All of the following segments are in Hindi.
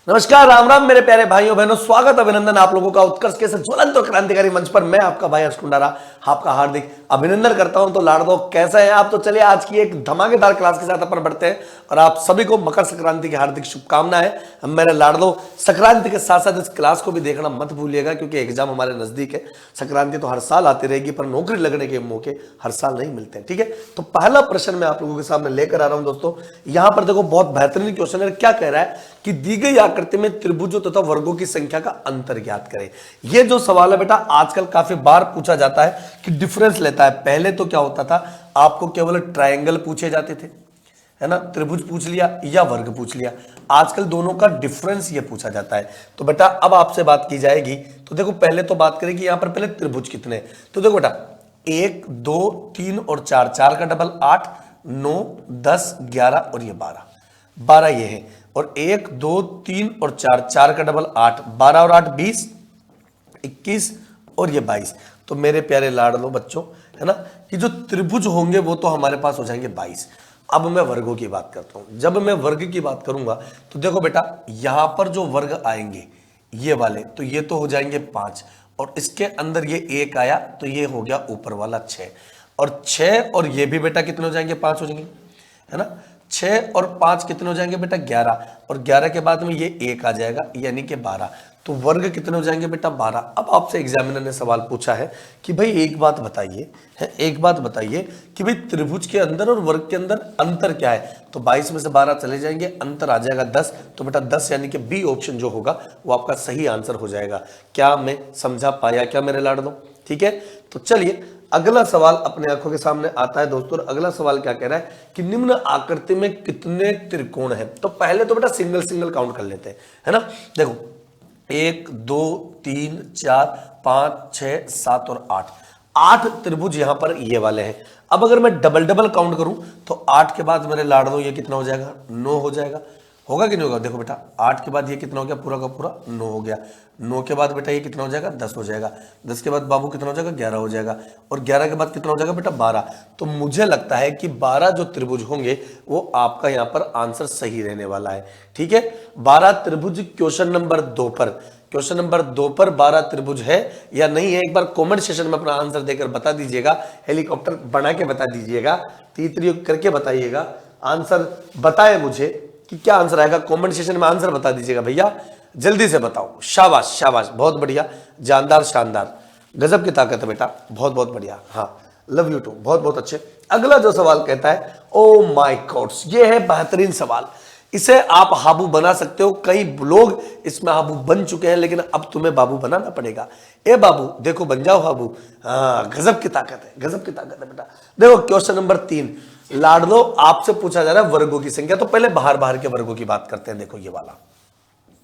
नमस्कार, राम राम मेरे प्यारे भाइयों बहनों, स्वागत अभिनंदन आप लोगों का उत्कर्ष के ज्वलंत और क्रांतिकारी मंच पर। मैं आपका भाई हर्ष कुंडारा आपका हार्दिक अभिनंदन करता हूं। तो लाडो कैसे हैं आप? तो चलिए आज की एक धमाकेदार क्लास के साथ अपन बढ़ते हैं और आप सभी को मकर संक्रांति की हार्दिक शुभकामनाएं। मेरे लाडो संक्रांति के साथ साथ इस क्लास को भी देखना मत भूलिएगा क्योंकि एग्जाम हमारे नजदीक है। संक्रांति तो हर साल आती रहेगी पर नौकरी लगने के मौके हर साल नहीं मिलते हैं, ठीक है। तो पहला प्रश्न मैं आप लोगों के सामने लेकर आ रहा हूं दोस्तों। यहां पर देखो बहुत बेहतरीन क्वेश्चन है। क्या कह रहा है कि दी गई आकृति में त्रिभुजों तथा वर्गों की संख्या का अंतर ज्ञात करें। यह जो सवाल है बेटा आजकल काफी बार पूछा जाता है कि डिफरेंस लेता है। पहले तो क्या होता था, आपको केवल ट्रायंगल पूछे जाते थे, है ना, त्रिभुज पूछ लिया या वर्ग पूछ लिया। आजकल दोनों का डिफरेंस ये पूछा जाता है। तो बेटा अब आपसे बात की जाएगी। तो देखो पहले तो बात करें कि यहां पर पहले त्रिभुज कितने। तो देखो बेटा 1 2 3 और 4, 4 का डबल 8, 9 10 11 और ये 12 ये है। और 1 2 3 और 4, 4 का डबल 8, 12 और 8 20, 21 और ये 22। तो मेरे प्यारे लाडलो बच्चों, है ना, कि जो त्रिभुज होंगे वो तो हमारे पास हो जाएंगे 22। अब मैं वर्गों की बात करता हूं। जब मैं वर्ग की बात करूंगा तो देखो बेटा यहां पर जो वर्ग आएंगे ये वाले, तो ये तो हो जाएंगे 5 और इसके अंदर ये 1 आया तो ये हो गया ऊपर वाला 6 और 6 और ये भी बेटा कितने हो जाएंगे, 5 हो जाएंगे, है ना। 6 और 5 कितने हो जाएंगे बेटा, 11 और 11 के बाद में ये 1 आ जाएगा यानी कि 12। तो वर्ग कितने हो जाएंगे बेटा, 12। अब आपसे एग्जामिनर ने सवाल पूछा है कि भाई एक बात बताइए, एक बात बताइए कि भाई त्रिभुज के अंदर और वर्ग के अंदर अंतर क्या है। तो 22 में से 12 चले जाएंगे, अंतर आ जाएगा 10। तो बेटा 10 यानी कि बी ऑप्शन जो होगा वो आपका सही आंसर हो जाएगा। क्या मैं समझा पाया क्या मेरे लाडलो? ठीक है। तो चलिए अगला सवाल अपने आंखों के सामने आता है दोस्तों। अगला सवाल क्या कह रहा है कि निम्न आकृति में कितने त्रिकोण हैं। तो पहले तो बेटा सिंगल सिंगल काउंट कर लेते हैं, है ना। देखो 1 2 3 4 5 6 7 और 8 त्रिभुज यहां पर ये वाले हैं। अब अगर मैं डबल डबल काउंट करूं तो 8 के बाद मेरे लाडलो ये कितना हो जाएगा, 9 हो जाएगा। होगा कि नहीं होगा? देखो बेटा 8 के बाद ये कितना हो गया, पूरा का पूरा 9 हो गया। 9 के बाद बेटा ये कितना हो जाएगा, 10 हो जाएगा। 10 के बाद बाबू कितना हो जाएगा, 11 हो जाएगा। और 11 के बाद कितना हो जाएगा बेटा, 12। तो मुझे लगता है कि 12 जो त्रिभुज होंगे वो आपका यहाँ पर आंसर सही रहने वाला है। ठीक है, 12 त्रिभुज क्वेश्चन नंबर 2 पर, क्वेश्चन नंबर 2 पर 12 त्रिभुज है या नहीं है, एक बार कमेंट सेशन में अपना आंसर देकर बता दीजिएगा। हेलीकॉप्टर बना के बता दीजिएगा, तीतरी करके बताइएगा, आंसर बताए मुझे कि क्या आंसर आएगा। कमेंट सेशन में आंसर बता दीजिएगा भैया, जल्दी से बताओ। शाबाश शाबाश, बहुत बढ़िया, जानदार शानदार, गजब की ताकत है बेटा, बहुत बहुत बढ़िया। हाँ, लव यू टू, बहुत बहुत अच्छे। अगला जो सवाल कहता है, ओ माय गॉड्स, ये है बेहतरीन सवाल। इसे आप हाबू बना सकते हो। कई लोग इसमें हाबू बन चुके हैं लेकिन अब तुम्हें बाबू बनाना पड़ेगा। ए बाबू देखो, बन जाओ हाबू। हाँ, गजब की ताकत है, गजब की ताकत है बेटा। देखो क्वेश्चन नंबर 3 लाडलो आपसे पूछा जा रहा है वर्गों की संख्या। तो पहले बाहर बाहर के वर्गों की बात करते हैं। देखो ये वाला,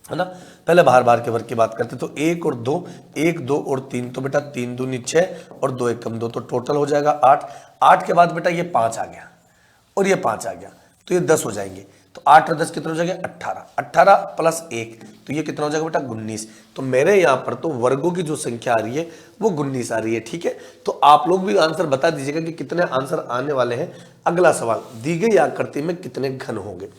है ना, पहले बाहर बाहर के वर्ग की बात करते हैं। तो 1 और 2, 1 2 और 3, तो बेटा 3 दूनी 6 और 2 1 कम 2, तो टोटल हो जाएगा 8। 8 के बाद बेटा ये 5 आ गया और ये 5 आ गया, तो ये 10 हो जाएंगे। तो 8 और 10 कितना हो जाएगा, 18। 18 प्लस 1 तो ये कितना हो जाएगा बेटा, 19। तो मेरे यहाँ पर तो वर्गों की जो संख्या आ रही है वो 19 आ रही है। ठीक है, तो आप लोग भी आंसर बता दीजिएगा कि कितने आंसर आने वाले हैं। अगला सवाल, दी गई आकृति में कितने घन होंगे।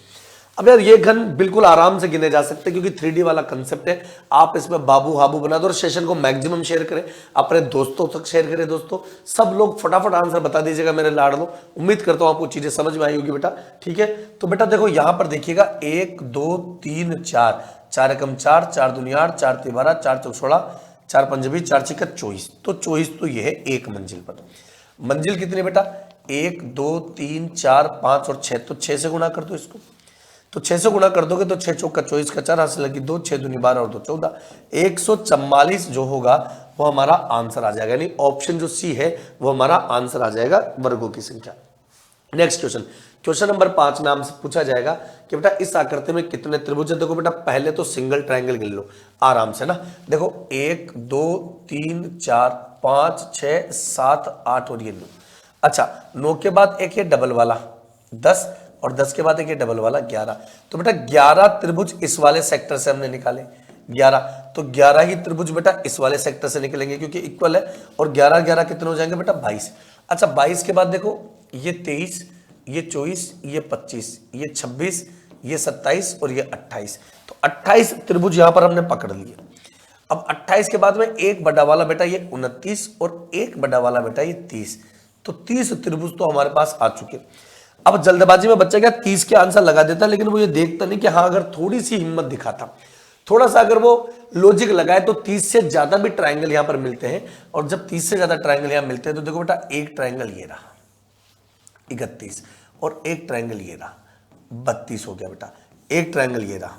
अब यार ये घन बिल्कुल आराम से गिने जा सकते हैं क्योंकि 3D वाला कंसेप्ट है। आप इसमें बाबू हाबू बना दो और सेशन को मैक्सिमम शेयर करें, अपने दोस्तों तक शेयर करें। दोस्तों सब लोग फटाफट आंसर बता दीजिएगा मेरे लाडलो। उम्मीद करता हूं आपको चीजें समझ में आई होगी बेटा। ठीक है, तो बेटा देखो यहां पर देखिएगा 1 2 3 4, 4 एकम 4, 4 दूनी 8, 4 तीन 12, 4 चौक 16, 4 पंज 20, 4 छक्का 24। तो 24 तो ये है एक मंजिल पर। मंजिल कितनी बेटा, 1 2 3 4 5 और 6, तो 6 से गुणा कर दो इसको। तो 6 से गुणा कर दोगे तो 6 चौका 24 का 4, हाथ से लगी 2, 6 दूनी 12 और 2 14, 144 जो होगा वो हमारा आंसर आ जाएगा। यानी ऑप्शन जो सी है वो हमारा आंसर आ जाएगा, वर्गों की संख्या। नेक्स्ट क्वेश्चन, क्वेश्चन नंबर 5 में हमसे पूछा जाएगा कि बेटा इस आकृति में कितने त्रिभुज है। देखो बेटा पहले तो सिंगल ट्रायंगल गिन लो आराम से ना। देखो 1 2 3 4 5 6 7 8 और ये 9। अच्छा 9 के बाद एक ये डबल वाला 10 और 10 के बाद एक ये डबल वाला 11। तो बेटा 11 त्रिभुज इस वाले सेक्टर से हमने निकाले 11, तो 11 ही त्रिभुज बेटा इस वाले सेक्टर से निकलेंगे क्योंकि इक्वल है। और 11 11 कितने हो जाएंगे बेटा, 22। अच्छा 22 के बाद देखो ये 23, ये 24, ये 25, ये 26, ये 27 और ये 28, तो 28 त्रिभुज यहां पर हमने पकड़ लिए। अब 28 के बाद में एक बड़ा वाला बेटा ये 29 और एक बड़ा वाला बेटा ये 30, तो 30 त्रिभुज तो हमारे पास आ चुके। अब जल्दबाजी में बच्चा क्या 30 के आंसर लगा देता, लेकिन वो ये देखता नहीं कि हाँ अगर थोड़ी सी हिम्मत दिखाता, थोड़ा सा अगर वो लॉजिक लगाए तो 30 से ज्यादा भी ट्रायंगल यहां पर मिलते हैं। और जब 30 से ज्यादा ट्रायंगल यहां मिलते हैं तो देखो बेटा एक ट्रायंगल ये रहा 31 और एक ट्रायंगल ये रहा 32 हो गया बेटा, एक ट्रायंगल ये रहा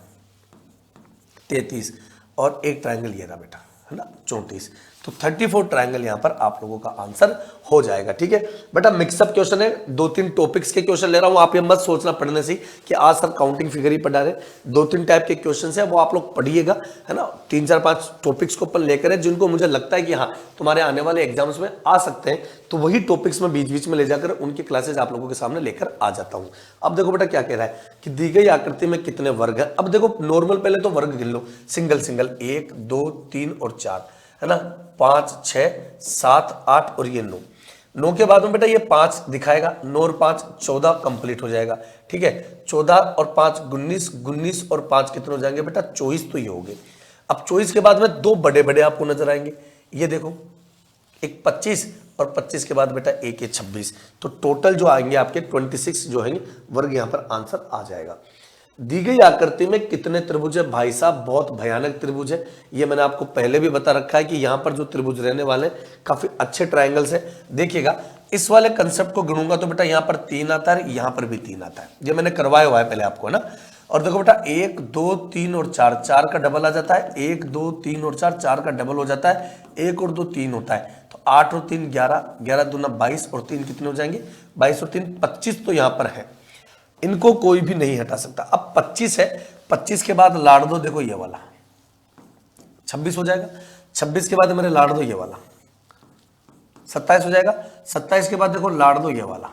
33 और एक ट्रायंगल ये रहा बेटा है ना 34, तो 34 ट्रायंगल यहां पर आप लोगों का आंसर हो जाएगा। ठीक है बेटा, मिक्सअप क्वेश्चन है, 2-3 टॉपिक्स के क्वेश्चन ले रहा हूं, आप ये मत सोचना पढ़ने से कि आज सर काउंटिंग फिगर ही पढ़ा रहे, 2-3 टाइप के क्वेश्चन है वो आप लोग पढ़िएगा है ना। 3-4-5 टॉपिक्स को अपन लेकर है जिनको मुझे लगता है कि हाँ तुम्हारे आने वाले एग्जाम्स में आ सकते हैं, तो वही टॉपिक्स में बीच बीच में ले जाकर उनकी क्लासेज आप लोगों के सामने लेकर आ जाता हूं। अब देखो बेटा क्या कह रहा है कि दी गई आकृति में कितने वर्ग है। अब देखो नॉर्मल पहले तो वर्ग गिन लो, सिंगल सिंगल 1 2 3 और 4 है ना, 5 6 7 8 और ये 9 के बाद में बेटा ये 5 दिखाएगा, 9 और 5 14 कंप्लीट हो जाएगा। ठीक है, 14 और 5 19, 19 और 5 कितने हो जाएंगे बेटा 24, तो ये हो गए। अब 24 के बाद में दो बड़े बड़े आपको नजर आएंगे, ये देखो एक 25 और 25 के बाद बेटा एक ये 26, तो टोटल जो आएंगे आपके 26 जो है वर्ग यहाँ पर आंसर आ जाएगा। दी गई आकृति में कितने त्रिभुज है भाई साहब, बहुत भयानक त्रिभुज है, ये मैंने आपको पहले भी बता रखा है कि यहाँ पर जो त्रिभुज रहने वाले काफी अच्छे ट्रायंगल्स है। देखिएगा इस वाले कंसेप्ट को गिनूंगा तो बेटा यहाँ पर 3 आता है, यहाँ पर भी 3 आता है, ये मैंने करवाया हुआ है पहले आपको है ना। और देखो बेटा 1 2 3 और 4, 4 का डबल आ जाता है, 1 2 3 और 4, 4 का डबल हो जाता है, 1 और 2 3 होता है, तो 8 और 3 11, 11 दूना 22 और 3 कितने हो जाएंगे 22 और 3 25, तो यहाँ पर है, इनको कोई भी नहीं हटा सकता। अब 25 है, 25 के बाद लाड़ दो देखो ये वाला 26 हो जाएगा, 26 के बाद मेरे लाड़ दो ये वाला 27 हो जाएगा, 27 के बाद देखो लाड़ दो ये वाला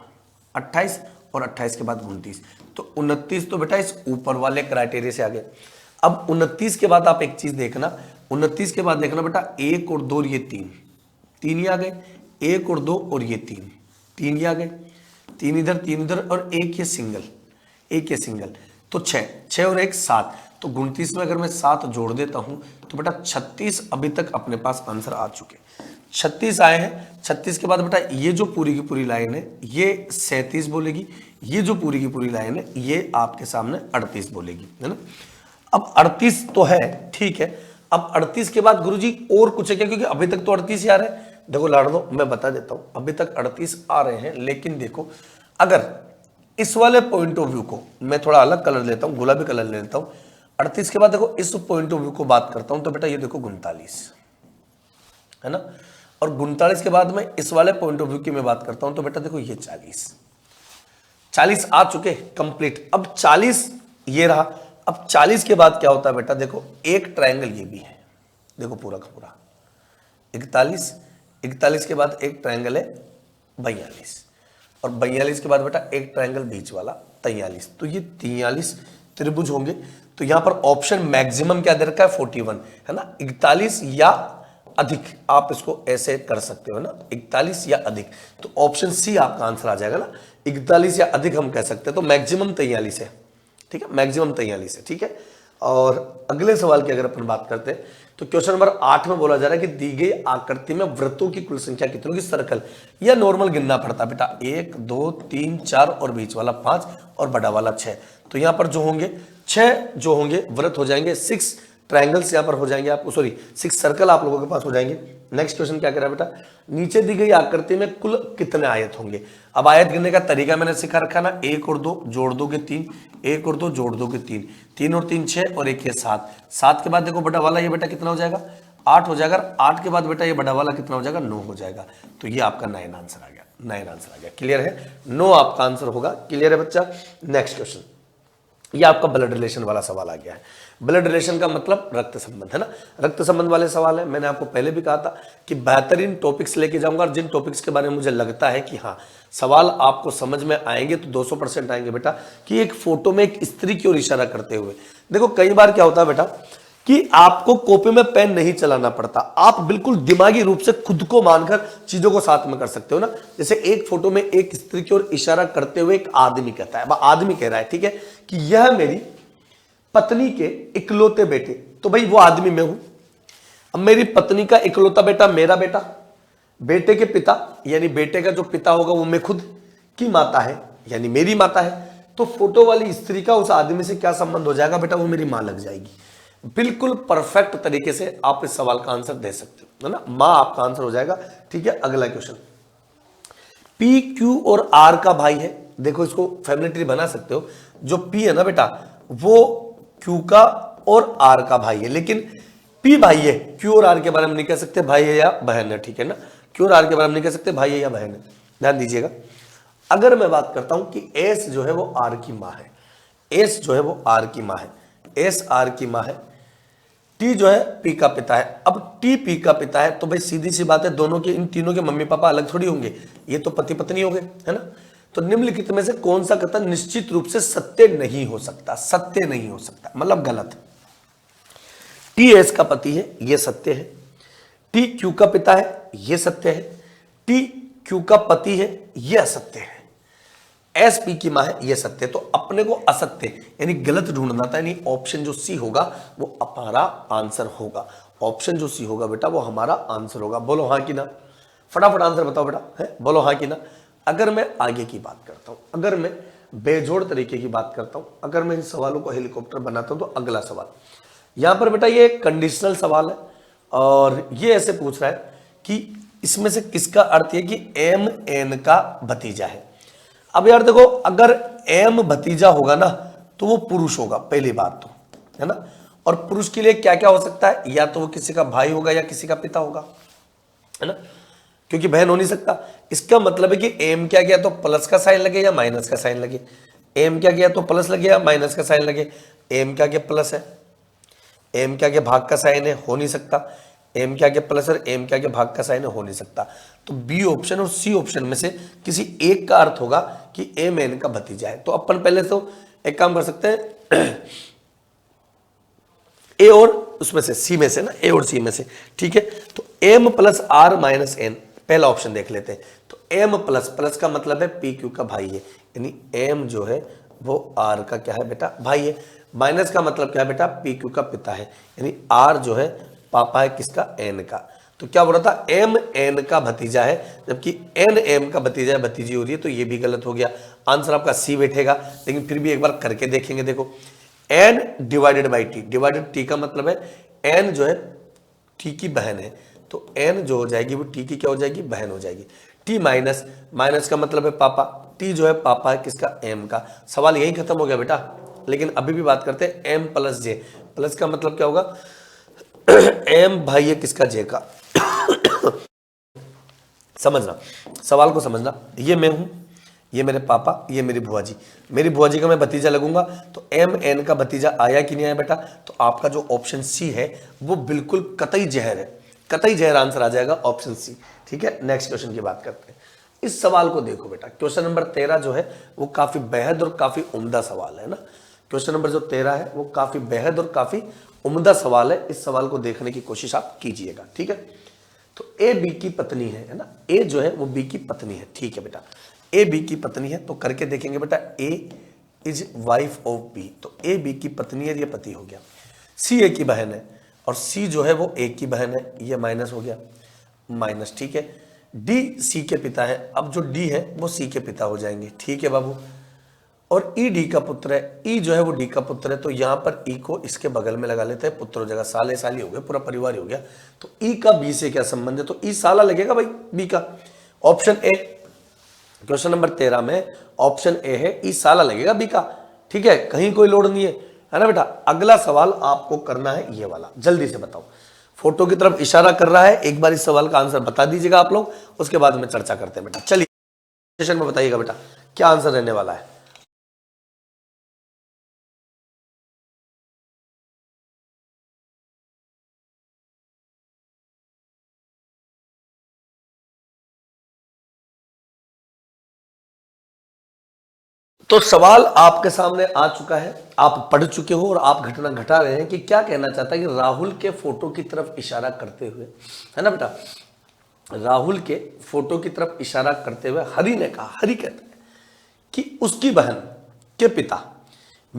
28 और 28 के बाद 29, तो 29 तो बेटा इस ऊपर वाले क्राइटेरिया से आ गए। अब 29 के बाद आप एक चीज देखना, 29 के बाद देखना बेटा 1 और 2 और ये 3 ही आ गए, 1 और 2 और ये 3 ही आ गए, 3 इधर 3 इधर और एक ये सिंगल, एक ये सिंगल, तो 6 और 1 7, तो 29 में अगर मैं 7 जोड़ देता हूं तो बेटा 36 अभी तक अपने पास आंसर आ चुके, 36 आए हैं। 36 के बाद बेटा ये जो पूरी की पूरी लाइन है ये 37 बोलेगी, ये जो पूरी की पूरी लाइन है ये आपके सामने 38 बोलेगी है ना। अब 38 तो है ठीक है, अब 38 के बाद गुरुजी और कुछ है क्या, क्योंकि अभी तक तो 38 ही आ रहे हैं। देखो लाड़ दो मैं बता देता हूं, अभी तक 38 आ रहे हैं, लेकिन देखो अगर इस वाले पॉइंट ऑफ व्यू को मैं थोड़ा अलग कलर लेता हूं, गुलाबी कलर ले लेता हूं, 38 के बाद देखो इस पॉइंट ऑफ व्यू को बात करता हूं तो बेटा ये देखो 39 है ना, और 39 के बाद में इस वाले पॉइंट ऑफ व्यू की मैं बात करता हूं तो बेटा देखो ये 40 आ चुके कंप्लीट। अब 40 ये रहा, अब 40 के बाद क्या होता है बेटा देखो एक ट्रायंगल ये भी है, देखो पूरा का पूरा 41 के बाद एक ट्रायंगल है 42 और 42 के बाद बेटा एक ट्रायंगल बीच वाला 43, तो ये 43 त्रिभुज होंगे। तो यहां पर ऑप्शन मैक्सिमम क्या दे रखा है 41 है ना, 41 या अधिक, आप इसको ऐसे कर सकते हो ना 41 या अधिक, तो ऑप्शन सी आपका आंसर आ जाएगा ना, 41 या अधिक हम कह सकते हैं, तो मैक्सिमम 43 है। ठीक है, मैक्सिमम 43 है। ठीक है, और अगले सवाल की अगर अपन बात करते हैं तो क्वेश्चन नंबर 8 में बोला जा रहा है कि दी गई आकृति में वृत्तों की कुल संख्या कितनी होगी, सर्कल या नॉर्मल गिनना पड़ता है बेटा 1 2 3 4 और बीच वाला 5 और बड़ा वाला 6, तो यहां पर जो होंगे 6 जो होंगे वृत्त हो जाएंगे, 6 ट्रायंगल्स यहां पर हो जाएंगे आपको, सॉरी 6 सर्कल आप लोगों के पास हो जाएंगे। नेक्स्ट क्वेश्चन क्या कह रहा है बेटा, नीचे दी गई आकृति में कुल कितने आयत होंगे। अब आयत गिनने का तरीका मैंने सिखा रखा ना, 1 और 2 जोड़ दोगे 3, 1 और 2 जोड़ दोगे 3, 3 और 3 6 और 1 ये 7, 7 के बाद देखो बड़ा वाला ये बेटा कितना हो जाएगा 8 हो जाएगा, 8 के बाद बेटा ये बड़ा वाला कितना हो जाएगा 9 हो जाएगा, तो ये आपका 9 आंसर आ गया, 9 आंसर आ गया। क्लियर है, 9 आपका आंसर होगा। क्लियर है बच्चा। नेक्स्ट क्वेश्चन, ये आपका ब्लड रिलेशन वाला सवाल आ गया है। ब्लड रिलेशन का मतलब रक्त संबंध है ना, रक्त संबंध वाले सवाल है। मैंने आपको पहले भी कहा था कि बेहतरीन टॉपिक्स लेके जाऊंगा, और जिन टॉपिक्स के बारे में मुझे लगता है कि हाँ सवाल आपको समझ में आएंगे तो 200% आएंगे बेटा, कि एक फोटो में एक स्त्री की ओर इशारा करते हुए। देखो कई बार क्या होता है बेटा कि आपको कॉपी में पेन नहीं चलाना पड़ता, आप बिल्कुल दिमागी रूप से खुद को मानकर चीजों को साथ में कर सकते हो ना। जैसे एक फोटो में एक स्त्री की ओर इशारा करते हुए एक आदमी कहता है, आदमी कह रहा है ठीक है कि यह मेरी पत्नी के इकलौते बेटे, तो भाई वो आदमी मैं हूं। अब मेरी पत्नी का इकलौता बेटा मेरा बेटा, बेटे के पिता यानी बेटे का जो पिता होगा वो मैं खुद की माता है यानी मेरी माता है। तो फोटो वाली स्त्री का उस आदमी से क्या संबंध हो जाएगा बेटा, वो मेरी मां लग जाएगी। बिल्कुल परफेक्ट तरीके से आप इस सवाल का आंसर दे सकते हो, है ना, मां आपका आंसर हो जाएगा। ठीक है, अगला क्वेश्चन, पी क्यू और आर का भाई है। देखो इसको फैमिली ट्री बना सकते हो। जो पी है ना बेटा वो क्यू का और आर का भाई है, लेकिन पी भाई है, क्यू और आर के बारे में नहीं कह सकते भाई है या बहन है। ठीक है ना, क्यू और आर के बारे में नहीं कह सकते भाई है या बहन है, ध्यान दीजिएगा। अगर मैं बात करता हूं कि एस जो है वो आर की मां है, एस जो है वो आर की मां है, एस आर की मां है, टी जो है पी का पिता है। अब टी पी का पिता है तो भाई सीधी सी बात है, दोनों के इन तीनों के मम्मी पापा अलग थोड़ी होंगे, ये तो पति पत्नी हो गए, है ना। तो निम्नलिखित में से कौन सा कथन निश्चित रूप से सत्य नहीं हो सकता, सत्य नहीं हो सकता मतलब गलत। टी एस का पति है ये सत्य है, टी क्यू का पिता है ये सत्य है, टी क्यू का पति है ये असत्य है, एस पी की मां है ये सत्य। तो अपने को असत्य यानी गलत ढूंढना था, यानी ऑप्शन जो सी होगा वो हमारा आंसर होगा। ऑप्शन जो सी होगा बेटा वो हमारा आंसर होगा। बोलो हाँ कि ना, फटाफट आंसर बताओ बेटा, है बोलो हाँ कि ना। अगर मैं आगे की बात करता हूं, अगर मैं बेजोड़ तरीके की बात करता हूं, अगर मैं इन सवालों को हेलीकॉप्टर बनाता हूं, तो अगला सवाल यहां पर बेटा ये कंडीशनल सवाल है और ये ऐसे पूछ रहा है कि इसमें से किसका अर्थ है कि एम एन का भतीजा है। अब यार देखो, अगर एम भतीजा होगा ना तो वो पुरुष होगा पहली बात तो, है ना। और पुरुष के लिए क्या क्या हो सकता है, या तो वो किसी का भाई होगा या किसी का पिता होगा, है ना, क्योंकि बहन हो नहीं सकता। इसका मतलब है कि एम क्या गया तो प्लस का साइन लगे या माइनस का साइन लगे, एम क्या गया तो प्लस लगे या माइनस का साइन लगे। एम क्या गया प्लस है, एम क्या के भाग का साइन है, हो नहीं सकता। एम क्या के प्लस और एम क्या के भाग का साइन है, हो नहीं सकता। तो बी ऑप्शन और सी ऑप्शन में से किसी एक का अर्थ होगा कि एम एन का भतीजा है। तो अपन पहले तो एक काम कर सकते हैं, ए और उसमें से सी में से ना, ए और सी में से, ठीक है। तो M plus R minus N, पहला ऑप्शन देख लेते हैं। तो एम प्लस, प्लस का मतलब है पी क्यू का भाई है, यानी एम जो है वो आर का क्या है बेटा भाई है। माइनस का मतलब क्या है बेटा, पी क्यू का पिता है, यानी आर जो है पापा है किसका, एन का। तो क्या बोल रहा था, एम एन का भतीजा है, जबकि एन एम का भतीजा है, भतीजी हो रही है, तो ये भी गलत हो गया। आंसर आपका सी बैठेगा, लेकिन फिर भी एक बार करके देखेंगे। देखो N divided by T, divided T का मतलब है एन जो है टी की बहन है, तो एन जो हो जाएगी वो टी की क्या हो जाएगी, बहन हो जाएगी। टी माइनस, माइनस का मतलब है पापा, टी जो है पापा है किसका, एम का। सवाल यही खत्म हो गया बेटा। लेकिन अभी भी बात करते हैं एम प्लस जे, प्लस का मतलब क्या होगा, एम भाई है किसका, जे का। समझना, सवाल को समझना, ये मैं हूं, ये मेरे पापा, ये मेरी बुआ जी, मेरी बुआ जी का मैं भतीजा लगूंगा, तो एम एन का भतीजा आया कि नहीं आया बेटा। तो आपका जो ऑप्शन सी है वो बिल्कुल कतई जहर है, कतई जहर आंसर आ जाएगा ऑप्शन सी। ठीक है, नेक्स्ट क्वेश्चन की बात करते हैं। इस सवाल को देखो बेटा, क्वेश्चन नंबर 13 जो है वो काफी बेहद और काफी उम्दा सवाल है ना। क्वेश्चन नंबर जो 13 है वो काफी बेहद और काफी उम्दा सवाल है। इस सवाल को देखने की कोशिश आप कीजिएगा, ठीक है। तो ए बी की पत्नी है ना, ए जो है वो बी की पत्नी है, ठीक है बेटा। ए बी की पत्नी है तो करके देखेंगे बेटा, ए इज वाइफ ऑफ बी, तो ए बी की पत्नी है, ये पति हो गया। सी ए की बहन है और सी जो है वो ए की बहन है, ये माइनस हो गया, माइनस, ठीक है। डी सी के पिता है, अब जो डी है वो सी के पिता हो जाएंगे, ठीक है बाबू। और ई डी का पुत्र है, ई जो है वो डी का पुत्र है, तो यहां पर ई को इसके बगल में लगा लेते हैं, पुत्र हो जाएगा, साले साली हो गए, पूरा परिवार हो गया। तो ई का बी से क्या संबंध है, तो ई साला लगेगा भाई बी का। ऑप्शन ए, क्वेश्चन नंबर 13 में ऑप्शन ए है, ई साला लगेगा बी का, ठीक है, कहीं कोई लोड नहीं है ना बेटा। अगला सवाल आपको करना है ये वाला, जल्दी से बताओ, फोटो की तरफ इशारा कर रहा है, एक बार इस सवाल का आंसर बता दीजिएगा आप लोग, उसके बाद में चर्चा करते हैं बेटा। चलिए सेशन में बताइएगा बेटा क्या आंसर रहने वाला है। तो सवाल आपके सामने आ चुका है, आप पढ़ चुके हो और आप घटना घटा रहे हैं कि क्या कहना चाहता है कि राहुल के फोटो की तरफ इशारा करते हुए, है ना बेटा, राहुल के फोटो की तरफ इशारा करते हुए हरि ने कहा, हरि कहता है कि उसकी बहन के पिता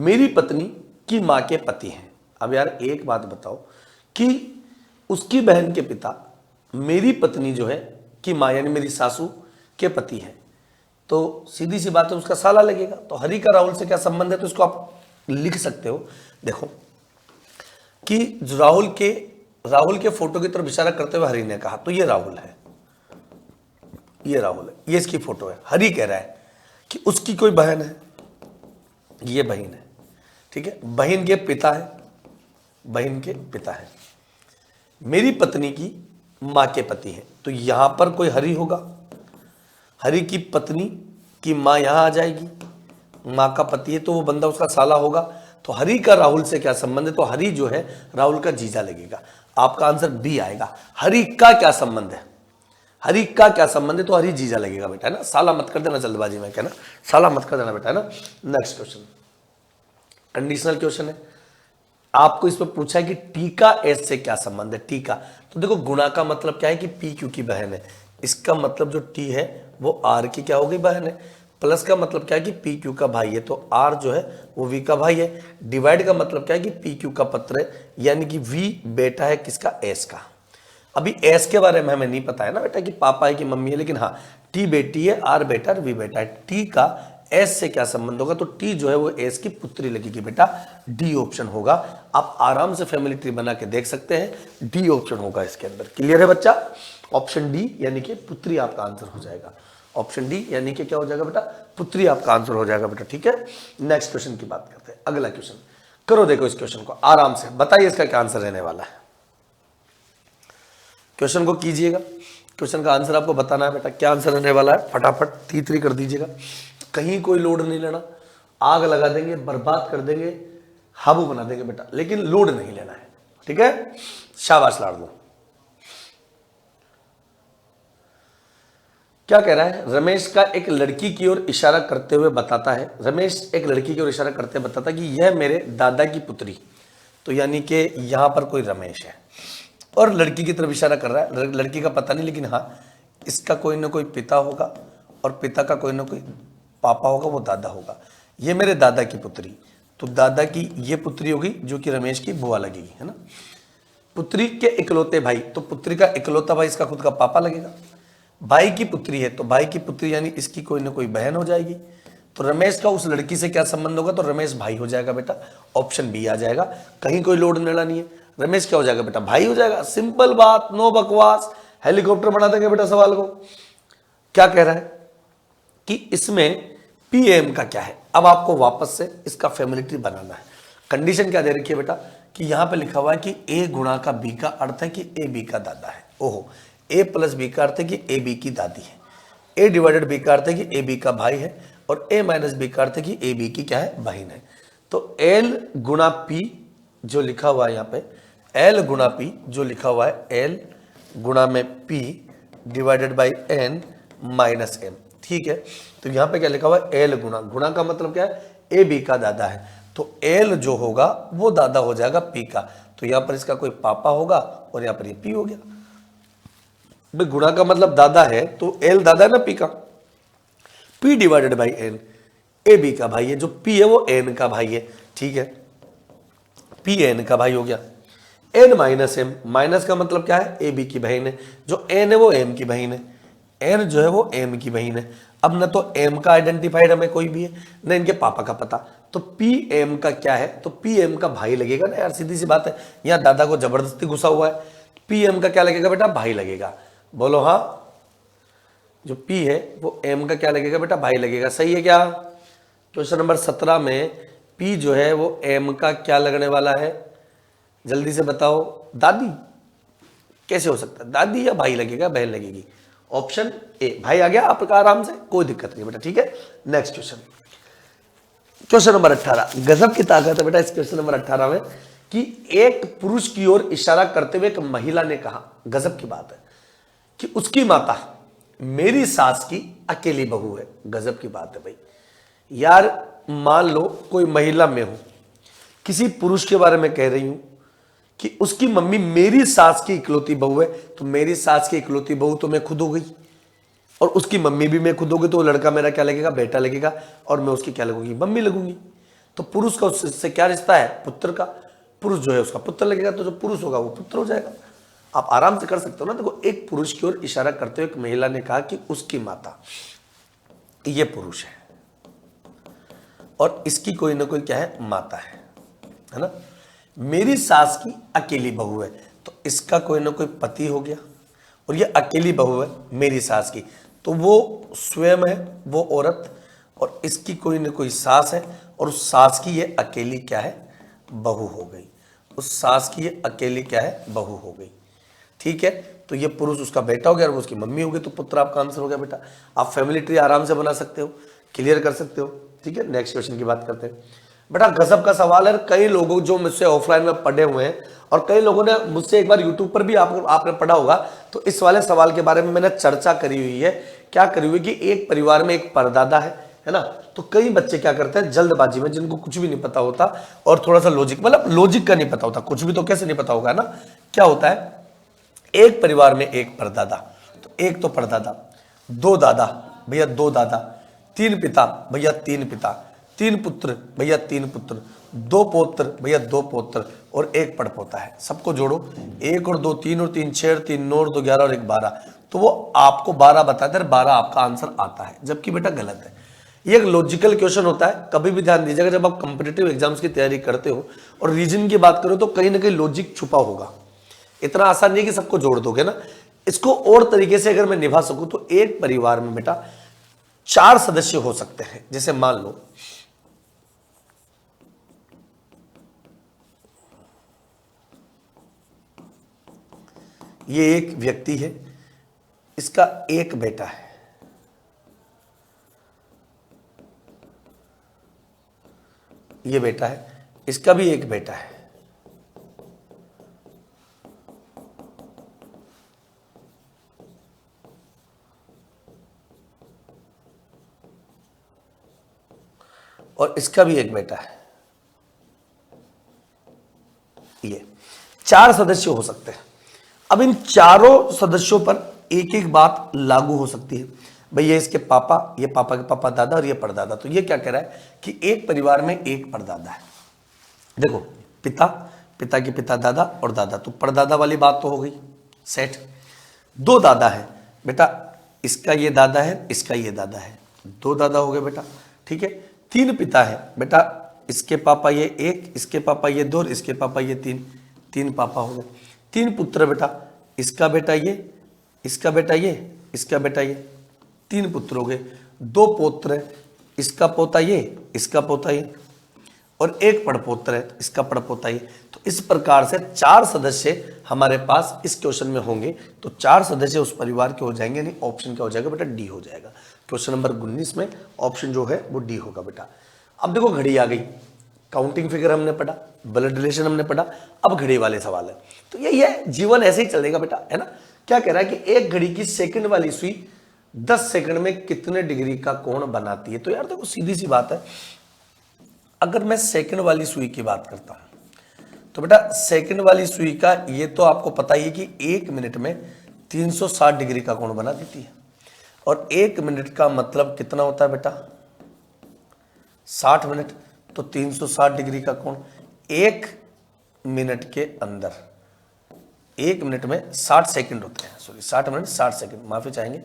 मेरी पत्नी की माँ के पति हैं। अब यार एक बात बताओ कि उसकी बहन के पिता मेरी पत्नी जो है कि माँ यानी मेरी सासू के पति हैं, तो सीधी सी बात है उसका साला लगेगा। तो हरि का राहुल से क्या संबंध है, तो इसको आप लिख सकते हो। देखो कि जो राहुल के फोटो की तरफ इशारा करते हुए हरि ने कहा, तो ये राहुल है, ये राहुल है, ये इसकी फोटो है। हरि कह रहा है कि उसकी कोई बहन है, ये बहन है, ठीक है, बहन के पिता है, बहन के पिता है, मेरी पत्नी की माँ के पति है। तो यहां पर कोई हरि होगा, हरि की पत्नी की माँ यहां आ जाएगी, माँ का पति है तो वो बंदा उसका साला होगा। तो हरि का राहुल से क्या संबंध है, तो हरि जो है राहुल का जीजा लगेगा। आपका आंसर बी आएगा। हरि का क्या संबंध है, हरि का क्या संबंध है, तो हरि जीजा लगेगा बेटा, है ना। साला मत कर देना जल्दबाजी में, कहना साला मत कर देना बेटा, है ना। नेक्स्ट क्वेश्चन कंडीशनल क्वेश्चन है। आपको इस पर पूछा है कि टी का एस से क्या संबंध है। टी का, तो देखो गुणा का मतलब क्या है कि पी क्यू की बहन है, इसका मतलब जो टी है वो आर की क्या हो गई, बहन है। प्लस का मतलब क्या है कि पी क्यू का भाई है, तो आर जो है वो वी का भाई है। डिवाइड का मतलब क्या है कि पी क्यू का पत्र है, यानी कि वी बेटा है किसका, एस का। अभी एस के बारे में हमें नहीं पता है ना बेटा कि पापा है कि मम्मी है, लेकिन हाँ टी बेटी है, आर बेटा और वी बेटा है। टी का एस से क्या संबंध होगा, तो टी जो है वो एस की पुत्री लगेगी बेटा, डी ऑप्शन होगा। आप आराम से फैमिली ट्री बना के देख सकते हैं, डी ऑप्शन होगा इसके अंदर। क्लियर है बच्चा, ऑप्शन डी यानी कि पुत्री आपका आंसर हो जाएगा। ऑप्शन डी यानी कि क्या हो जाएगा बेटा, पुत्री आपका आंसर हो जाएगा बेटा, ठीक है। नेक्स्ट क्वेश्चन की बात करते हैं। अगला क्वेश्चन करो, देखो इस क्वेश्चन को आराम से, बताइए इसका क्या आंसर रहने वाला है। क्वेश्चन को कीजिएगा, क्वेश्चन का आंसर आपको बताना है बेटा, क्या आंसर रहने वाला है, फटाफट तीतरी कर दीजिएगा। कहीं कोई लोड नहीं लेना, आग लगा देंगे, बर्बाद कर देंगे, हाबू बना देंगे बेटा, लेकिन लोड नहीं लेना है, ठीक है। शाबाश लाड़ दो। क्या कह रहा है, रमेश का एक लड़की की ओर इशारा करते हुए बताता है, रमेश एक लड़की की ओर इशारा करते हुए बताता है कि यह मेरे दादा की पुत्री। तो यानी कि यहां पर कोई रमेश है और लड़की की तरफ इशारा कर रहा है। लड़की का पता नहीं, लेकिन हाँ इसका कोई ना कोई पिता होगा और पिता का कोई ना कोई पापा होगा, वो दादा होगा। ये मेरे दादा की पुत्री, तो दादा की ये पुत्री होगी जो कि रमेश की बुआ लगेगी, है ना। पुत्री के इकलौते भाई, तो पुत्री का इकलौता भाई इसका खुद का पापा लगेगा। भाई की पुत्री है, तो भाई की पुत्री यानी इसकी कोई ना कोई बहन हो जाएगी। तो रमेश का उस लड़की से क्या संबंध होगा, तो रमेश भाई हो जाएगा बेटा, ऑप्शन बी आ जाएगा। कहीं कोई लोड लेना नहीं है, रमेश क्या हो जाएगा बेटा, भाई हो जाएगा। सिंपल बात, नो बकवास, हेलीकॉप्टर बना देंगे बेटा सवाल को। क्या कह रहा है कि इसमें पीएम का क्या है। अब आपको वापस से इसका फैमिली ट्री बनाना है। कंडीशन क्या दे रखी है बेटा कि यहां पे लिखा हुआ है कि ए गुणा का बी का अर्थ है कि ए बी का दादा है। ओहो, ए प्लस बी का अर्थ है कि ए बी की दादी है। ए डिवाइडेड बी का अर्थ है कि ए बी का भाई है, और ए माइनस बी का अर्थ है कि ए बी की क्या है, बहन है। तो एल गुणा पी जो लिखा हुआ है यहाँ पे, एल गुणा पी जो लिखा हुआ है, एल गुणा में P divided by N minus M, ठीक है। तो यहां पे क्या लिखा हुआ है, एल गुणा, गुणा का मतलब क्या है, ए बी का दादा है, तो एल जो होगा वो दादा हो जाएगा पी का। तो यहां पर इसका कोई पापा होगा और यहां पर ये पी हो गया। भाई गुणा का मतलब दादा है, तो एल दादा है ना पी का, P divided by N, A B का भाई है, जो पी है वो एन का भाई है, ठीक है। पी एन का भाई हो गया। एन माइनस एम, माइनस का मतलब क्या है, ए बी की बहन है, जो एन है वो एम की बहन है, एन जो है वो एम की बहन है। अब न तो एम का आइडेंटिफाइड हमें कोई भी है, न इनके पापा का पता, तो पी एम का क्या है, तो पी एम का भाई लगेगा ना यार, सीधी सी बात है। यहाँ दादा को जबरदस्ती घुसा हुआ है, पी एम का क्या लगेगा बेटा, भाई लगेगा। बोलो हाँ, जो पी है वो एम का क्या लगेगा बेटा, भाई लगेगा। सही है क्या। क्वेश्चन नंबर 17 में पी जो है वो एम का क्या लगने वाला है, जल्दी से बताओ। दादी कैसे हो सकता है, दादी या भाई लगेगा, बहन लगेगी। ऑप्शन ए भाई आ गया आपका, आराम से, कोई दिक्कत नहीं बेटा, ठीक है। नेक्स्ट क्वेश्चन, क्वेश्चन नंबर 18, गजब की ताकत है बेटा इस क्वेश्चन नंबर 18 में कि एक पुरुष की ओर इशारा करते हुए एक महिला ने कहा, गजब की बात है, कि उसकी माता मेरी सास की अकेली बहू है। गजब की बात है भाई। यार मान लो कोई महिला में हूं, किसी पुरुष के बारे में कह रही हूं कि उसकी मम्मी मेरी सास की इकलौती बहू है, तो मेरी सास की इकलौती बहू तो मैं खुद हो गई, और उसकी मम्मी भी मैं खुद हो गई, तो वो लड़का मेरा क्या लगेगा, बेटा लगेगा, और मैं उसकी क्या लगूंगी, मम्मी लगूंगी। तो पुरुष का उससे क्या रिश्ता है, पुत्र का। पुरुष जो है उसका पुत्र लगेगा, तो जो पुरुष होगा वो पुत्र हो जाएगा। आप आराम से कर सकते हो ना। देखो, एक पुरुष की ओर इशारा करते हुए एक महिला ने कहा कि उसकी माता, ये पुरुष है और इसकी कोई ना कोई क्या है, माता है ना। मेरी सास की अकेली बहू है, तो इसका कोई ना कोई पति हो गया, और ये अकेली बहू है मेरी सास की, तो वो स्वयं है वो औरत, और इसकी कोई ना कोई सास है, और उस सास की ये अकेली क्या है, बहू हो गई। उस सास की ये अकेली क्या है, बहू हो गई। ठीक है, तो ये पुरुष उसका बेटा हो गया और वो उसकी मम्मी हो गई, तो पुत्र आपका आंसर हो गया बेटा। आप फैमिली ट्री आराम से बना सकते हो, क्लियर कर सकते हो। ठीक है, नेक्स्ट क्वेश्चन की बात करते हैं बेटा। गजब का सवाल है। कई लोगों जो मुझसे ऑफलाइन में पढ़े हुए हैं और कई लोगों ने मुझसे एक बार यूट्यूब पर भी आपने पढ़ा होगा, तो इस वाले सवाल के बारे में मैंने चर्चा करी हुई है। क्या करी हुई कि एक परिवार में एक परदादा है ना, तो कई बच्चे क्या करते हैं जल्दबाजी में, जिनको कुछ भी नहीं पता होता और थोड़ा सा लॉजिक, मतलब लॉजिक का नहीं पता होता, कुछ भी तो कैसे नहीं पता होगा ना। क्या होता है, एक परिवार में एक परदादा, तो एक तो परदादा, दो दादा भैया दो दादा, तीन पिता भैया तीन पिता, तीन पुत्र भैया तीन पुत्र, दो पौत्र भैया दो पौत्र, और एक पड़पोता है। सबको जोड़ो, एक और दो तीन, और तीन छह, और तीन 9, और 2 11, और 1 12, तो वो आपको 12 बताते हैं, 12 आपका आंसर आता है, जबकि बेटा गलत है। ये एक लॉजिकल क्वेश्चन होता है। कभी भी ध्यान दीजिएगा, जब आप कॉम्पिटिटिव एग्जाम्स की तैयारी करते हो और रीजन की बात करो, तो कहीं ना कहीं लॉजिक छुपा होगा। इतना आसान नहीं कि सबको जोड़ दोगे ना। इसको और तरीके से अगर मैं निभा सकूं, तो एक परिवार में बेटा 4 सदस्य हो सकते हैं। जैसे मान लो ये एक व्यक्ति है, इसका एक बेटा है, ये बेटा है, इसका भी एक बेटा है, और इसका भी एक बेटा है। ये 4 सदस्य हो सकते हैं। अब इन चारों सदस्यों पर एक एक बात लागू हो सकती है। भाई ये इसके पापा, ये पापा के पापा दादा, और ये परदादा। तो ये क्या कह रहा है कि एक परिवार में एक परदादा है। देखो, पिता, पिता के पिता दादा और दादा, तो परदादा वाली बात तो हो गई सेट। 2 दादा है बेटा, इसका ये दादा है, इसका ये दादा है, 2 दादा हो गए बेटा। ठीक है, 3 पिता है बेटा, इसके पापा ये 1, इसके पापा ये 2, और इसके पापा ये 3, 3 पापा हो गए। 3 पुत्र बेटा, इसका बेटा ये, इसका बेटा ये, इसका बेटा ये, 3 पुत्र हो गए। 2 पौत्र है, इसका पोता ये, इसका पोता ये, और 1 पड़पोत्र है, इसका पड़पोता ये। तो इस प्रकार से 4 सदस्य हमारे पास इस क्वेश्चन में होंगे। तो 4 सदस्य उस परिवार के हो जाएंगे। नहीं, ऑप्शन क्या हो जाएगा बेटा, डी हो जाएगा। क्वेश्चन नंबर 19 में ऑप्शन जो है वो डी होगा बेटा। अब देखो, घड़ी आ गई, काउंटिंग फिगर हमने पढ़ा, ब्लड रिलेशन हमने पढ़ा, अब घड़ी वाले सवाल है। तो यही है, जीवन ऐसे ही चलेगा बेटा, है ना। क्या कह रहा है कि एक घड़ी की सेकंड वाली सुई 10 सेकंड में कितने डिग्री का कोण बनाती है। तो यार देखो, सीधी सी बात है, अगर मैं सेकंड वाली सुई की बात करता हूं, तो बेटा सेकंड वाली सुई का ये तो आपको पता ही है कि 1 मिनट में 360 डिग्री का कोण बना देती है। और 1 मिनट का मतलब कितना होता है बेटा, 60 मिनट। तो 360 डिग्री का कोण 1 मिनट के अंदर, 1 मिनट में 60 सेकंड होते हैं, सॉरी 60 मिनट 60 सेकंड, माफी चाहेंगे।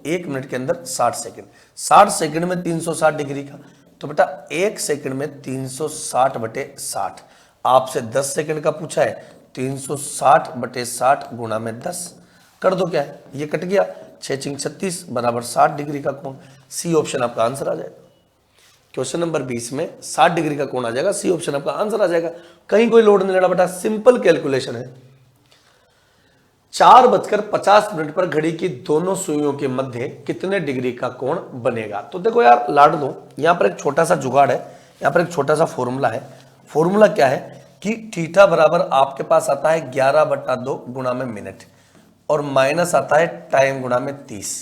1 मिनट के अंदर 60 सेकंड, 60 सेकंड में 360 डिग्री का, तो बेटा 1 सेकंड में 360 बटे 60। आपसे 10 सेकंड का पूछा है, 360 बटे 60 गुणा में 10 कर दो। क्या है, ये कट गया, 6 36 बराबर 60 डिग्री का कोण। सी ऑप्शन आपका आंसर आ जाएगा। क्वेश्चन नंबर 20 में 60 डिग्री का कोण आ जाएगा, सी ऑप्शन आपका आंसर आ जाएगा। कहीं कोई लोड नहीं लड़ा बेटा, सिंपल कैलकुलेशन है। 4:50 पर घड़ी की दोनों सुइयों के मध्य कितने डिग्री का कोण बनेगा। तो देखो यार लाड दो, यहां पर एक छोटा सा जुगाड़ है, यहां पर एक छोटा सा फॉर्मूला है। फॉर्मूला क्या है कि थीटा बराबर आपके पास आता है 11/2 गुणा में मिनट, और माइनस आता है टाइम गुणा में 30।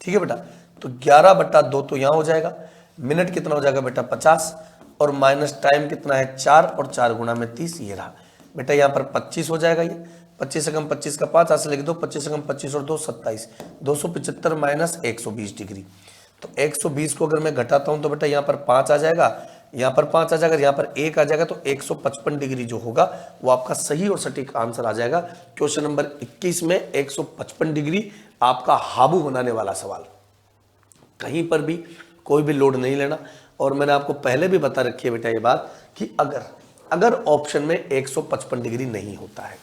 ठीक है बेटा, तो 11/2 तो यहां हो जाएगा, मिनट कितना हो जाएगा बेटा 50, और माइनस टाइम कितना है 4, और 4 गुणा में 30 ये रहा बेटा। यहाँ पर 25 हो जाएगा, ये 25 से कम 25 का 5 ऐसे लिख दो, 25 से कम 25 और 2 27, 275 माइनस 120 डिग्री। तो 120 को अगर मैं घटाता हूं तो बेटा यहाँ पर 5 आ जाएगा, यहाँ पर 5 आ जाएगा, यहाँ पर 1 आ जाएगा, तो 155 डिग्री जो होगा वो आपका सही और सटीक आंसर आ जाएगा। क्वेश्चन नंबर 21 में 155 डिग्री आपका हाबू बनाने वाला सवाल। कहीं पर भी कोई भी लोड नहीं लेना। और मैंने आपको पहले भी बता रखी है बेटा ये बात कि अगर ऑप्शन में 155 डिग्री नहीं होता है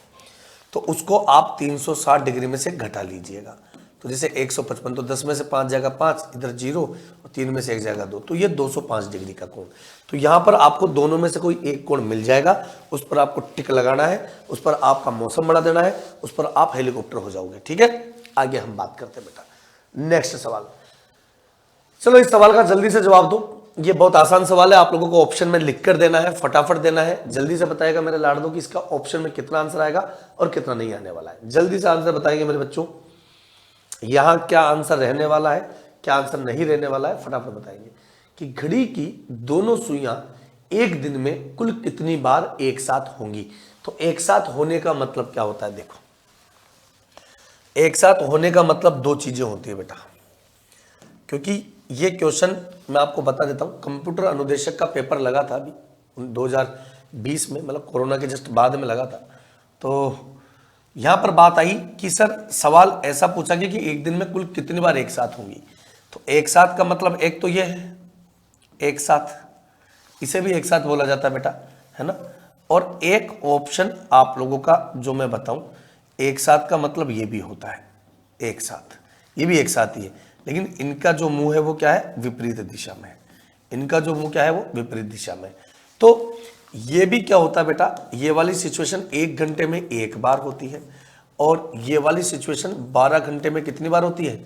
तो उसको आप 360 डिग्री में से घटा लीजिएगा। तो जैसे 155, तो 10 में से 5 जाएगा 5, इधर 0, और 3 में से 1 जाएगा 2, तो ये 205 डिग्री का कोण। तो यहाँ पर आपको दोनों में से कोई एक कोण मिल जाएगा, उस पर आपको टिक लगाना है, उस पर आपका मौसम बढ़ा देना है, उस पर आप हेलीकॉप्टर हो जाओगे। ठीक है, आगे हम बात करते हैं बेटा नेक्स्ट सवाल। चलो इस सवाल का जल्दी से जवाब दो। ये बहुत आसान सवाल है, आप लोगों को ऑप्शन में लिख कर देना है, फटाफट देना है। जल्दी से बताएगा मेरे लाडों कि इसका ऑप्शन में कितना आंसर आएगा और कितना नहीं आने वाला है। जल्दी से आंसर बताएंगे मेरे बच्चों, यहां क्या आंसर रहने वाला है, क्या आंसर नहीं रहने वाला है, फटाफट बताएंगे कि घड़ी की दोनों सुइयां एक दिन में कुल कितनी बार एक साथ होंगी। तो एक साथ होने का मतलब क्या होता है, देखो एक साथ होने का मतलब दो चीजें होती है बेटा, क्योंकि ये क्वेश्चन मैं आपको बता देता हूं, कंप्यूटर अनुदेशक का पेपर लगा था अभी 2020 में, मतलब कोरोना के जस्ट बाद में लगा था। तो यहां पर बात आई कि सर सवाल ऐसा पूछा गया कि एक दिन में कुल कितनी बार एक साथ होंगी। तो एक साथ का मतलब एक तो ये है एक साथ, इसे भी एक साथ बोला जाता है बेटा, है ना। और एक ऑप्शन आप लोगों का जो मैं बताऊं, एक साथ का मतलब ये भी होता है एक साथ, ये भी एक साथ ही है, लेकिन इनका जो मुंह है वो क्या है, विपरीत दिशा में। इनका जो मुंह क्या है वो विपरीत दिशा में। तो ये भी क्या होता है बेटा, ये वाली सिचुएशन 1 घंटे में एक बार होती है, और ये वाली सिचुएशन 12 घंटे में कितनी बार होती है,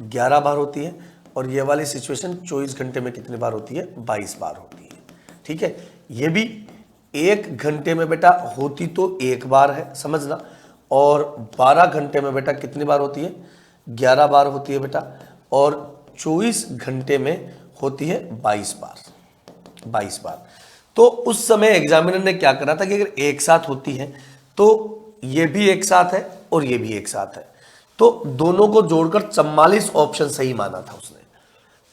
11 बार होती है, और ये वाली सिचुएशन 24 घंटे में कितनी बार होती है, 22 बार होती है। ठीक है, ये भी 1 घंटे में बेटा होती तो एक बार है, समझना, और 12 घंटे में बेटा कितनी बार होती है, 11 बार होती है बेटा, और 24 घंटे में होती है 22 बार। तो उस समय एग्जामिनर ने क्या करा था कि अगर एक साथ होती है तो ये भी एक साथ है और ये भी एक साथ है, तो दोनों को जोड़कर 44 ऑप्शन सही माना था उसने,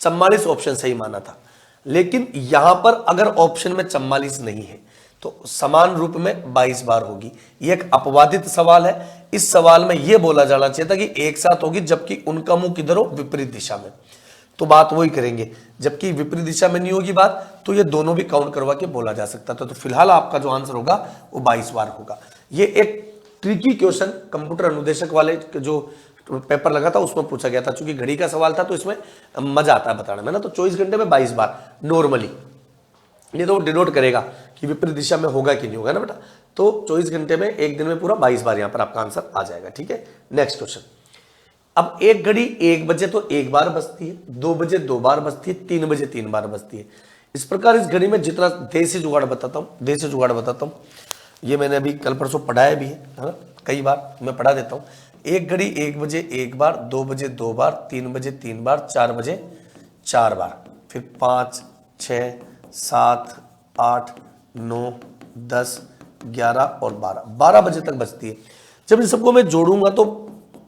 44 ऑप्शन सही माना था। लेकिन यहां पर अगर ऑप्शन में 44 नहीं है तो समान रूप में 22 बार होगी। ये एक अपवादित सवाल है। इस सवाल में यह बोला जाना चाहिए था कि एक साथ होगी, जबकि उनका मुंह किधर हो, विपरीत दिशा में, तो बात वही करेंगे। जबकि विपरीत दिशा में नहीं होगी बात, तो ये दोनों भी काउंट करवा के बोला जा सकता था। तो फिलहाल आपका जो आंसर होगा वो 22 बार होगा। ये एक ट्रिकी क्वेश्चन कंप्यूटर अनुदेशक वाले जो पेपर लगा था उसमें पूछा गया था, चूंकि घड़ी का सवाल था तो इसमें मजा आता है बताने में ना। तो 24 घंटे में 22 बार नॉर्मली, ये तो डिनोट करेगा कि विपरीत दिशा में होगा कि नहीं होगा ना बेटा। तो 24 घंटे में एक दिन में पूरा 22 बार यहां पर आपका आंसर आ जाएगा। ठीक है, नेक्स्ट क्वेश्चन। अब एक घड़ी 1 बजे तो एक बार बजती है, 2 बजे 2 बार बजती है, 3 बजे 3 बार बजती है। इस प्रकार इस घड़ी में जितना देसी जुगाड़ बताता हूं, ये मैंने अभी कल परसों पढ़ाया भी है ना, कई बार मैं पढ़ा देता हूं। एक घड़ी 1 बजे 1 बार, 2 बजे 2 बार, 3 बजे 3 बार, 4 बजे 4 बार, फिर 5, 6, 7, 8, 9, 10, 11 और 12 बजे तक बजती है। जब इन सबको मैं जोड़ूंगा तो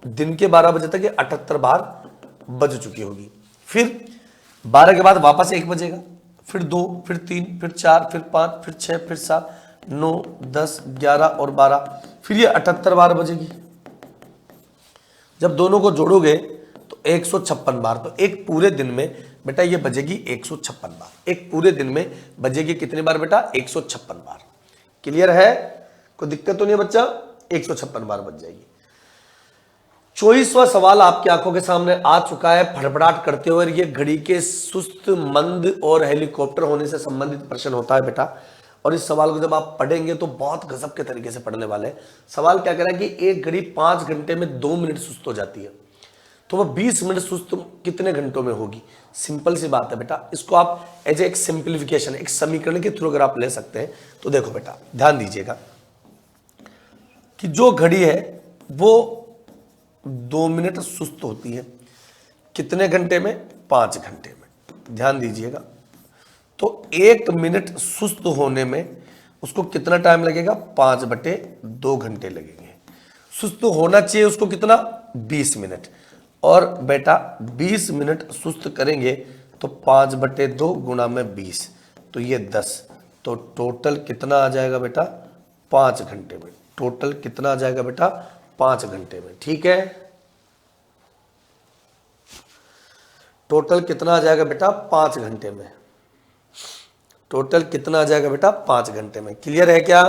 दिन के 12 बजे तक ये 78 बार बज चुकी होगी। फिर 12 के बाद वापस 1 बजेगा, फिर 2, फिर 3, फिर 4, फिर 5, फिर 6, फिर 7, 9, 10, 11 और 12, फिर ये 78 बार बजेगी। जब दोनों को जोड़ोगे तो 156 बार। तो एक पूरे दिन में बेटा ये बजेगी 156 बार। एक पूरे दिन में बजेगी कितनी बार बेटा, 156 बार। क्लियर है, कोई दिक्कत तो नहीं है बच्चा, 156 बार बज जाएगी। 24वां सवाल आपकी आंखों के सामने आ चुका है फड़फड़ाहट करते हुए। ये घड़ी के सुस्त, मंद और हेलीकॉप्टर होने से संबंधित प्रश्न होता है बेटा। और इस सवाल को जब आप पढ़ेंगे तो बहुत गजब के तरीके से पढ़ने वाले हैं। सवाल क्या कह रहा है कि एक घड़ी 5 घंटे में 2 मिनट सुस्त हो जाती है, तो वह 20 मिनट सुस्त कितने घंटों में होगी। सिंपल सी बात है बेटा, इसको आप एज एक सिंप्लीफिकेशन, एक समीकरण के थ्रू अगर आप ले सकते हैं तो देखो बेटा ध्यान दीजिएगा कि जो घड़ी है वो 2 मिनट सुस्त होती है, कितने घंटे में, 5 घंटे में। ध्यान दीजिएगा, तो 1 मिनट सुस्त होने में उसको कितना टाइम लगेगा, 5/2 घंटे लगेंगे। सुस्त होना चाहिए उसको कितना, 20 मिनट। और बेटा 20 मिनट सुस्त करेंगे तो 5/2 गुणा में 20, तो ये 10। तो टोटल कितना आ जाएगा बेटा? 5 घंटे में। टोटल कितना आ जाएगा बेटा? 5 घंटे में। ठीक है, टोटल कितना आ जाएगा बेटा? 5 घंटे में। टोटल कितना आ जाएगा बेटा? 5 घंटे में। क्लियर है क्या?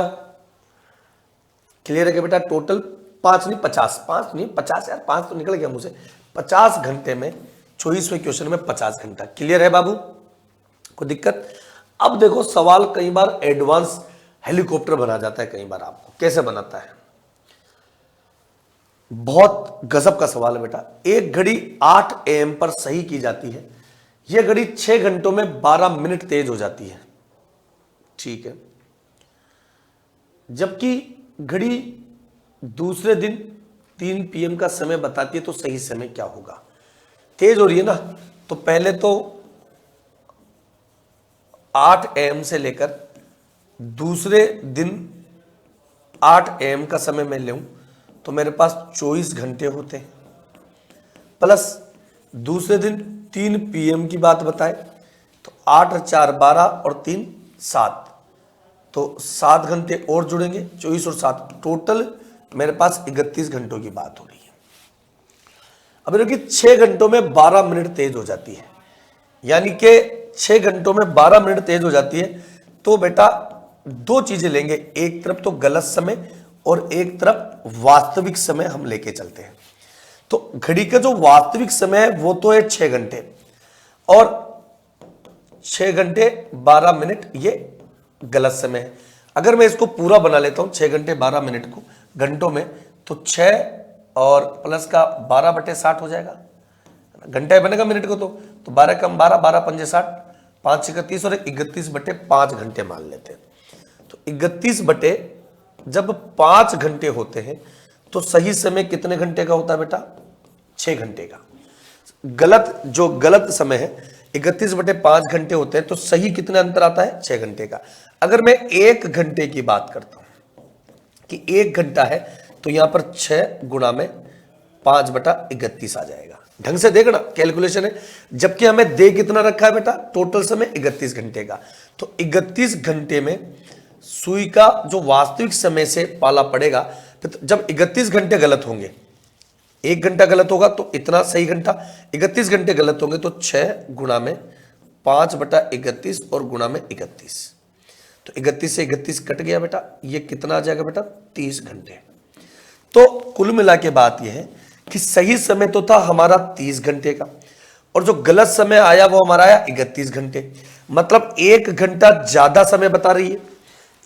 क्लियर है क्या बेटा? टोटल 5 नहीं 50, 5 नहीं 50 यार, 5 तो निकल गया मुझे। 50 घंटे में 24वें क्वेश्चन में 50 घंटा। क्लियर है बाबू? कोई दिक्कत? अब देखो सवाल कई बार एडवांस हेलीकॉप्टर बना जाता है, कई बार आपको कैसे बनाता है, बहुत गजब का सवाल है बेटा। एक घड़ी 8 AM पर सही की जाती है, यह घड़ी 6 घंटों में 12 मिनट तेज हो जाती है। ठीक है, जबकि घड़ी दूसरे दिन 3 PM का समय बताती है, तो सही समय क्या होगा? तेज हो रही है ना, तो पहले तो 8 AM से लेकर दूसरे दिन 8 AM का समय मैं लूं तो मेरे पास 24 घंटे होते हैं, प्लस दूसरे दिन 3 PM की बात बताए तो 8 और 4 12 और 3 7, तो 7 घंटे और जुड़ेंगे, 24 और 7, टोटल मेरे पास 31 घंटों की बात हो रही है। अब देखिए 6 घंटों में 12 मिनट तेज हो जाती है, यानी कि 6 घंटों में 12 मिनट तेज हो जाती है, तो बेटा दो चीजें लेंगे, एक तरफ तो गलत समय और एक तरफ वास्तविक समय हम लेके चलते हैं। तो घड़ी का जो वास्तविक समय है वो तो है 6 घंटे, और 6 घंटे 12 मिनट ये गलत समय है। अगर मैं इसको पूरा बना लेता हूं 6 घंटे 12 मिनट को घंटों में, तो 6 और प्लस का 12/60 हो जाएगा, घंटा बनेगा मिनट को, तो 12 कम 12, 12 पंजे 60, 5 31 और 31/5 घंटे मान लेते हैं। तो 31 जब 5 घंटे होते हैं तो सही समय कितने घंटे का होता है बेटा? 6 घंटे का। जो गलत समय है 31/5 घंटे होते हैं, तो सही कितने अंतर आता है? 6 घंटे का। अगर मैं 1 घंटे की बात करता हूं कि 1 घंटा है, तो यहां पर 6 गुणा में 5/31 आ जाएगा। ढंग से देखना, कैलकुलेशन है। जबकि हमें दे कितना रखा है बेटा? टोटल समय 31 घंटे का। तो 31 घंटे में सुई का जो वास्तविक समय से पाला पड़ेगा, तो जब 31 घंटे गलत होंगे, 1 घंटा गलत होगा तो इतना सही घंटा, 31 घंटे गलत होंगे तो 6 गुणा में 5/31 और गुणा में 31, तो 31 से 31 कट गया बेटा, ये कितना आ जाएगा बेटा? 30 घंटे। तो कुल मिला के बात यह है कि सही समय तो था हमारा 30 घंटे का, और जो गलत समय आया वो हमारा आया 31 घंटे। मतलब 1 घंटा ज्यादा समय बता रही है,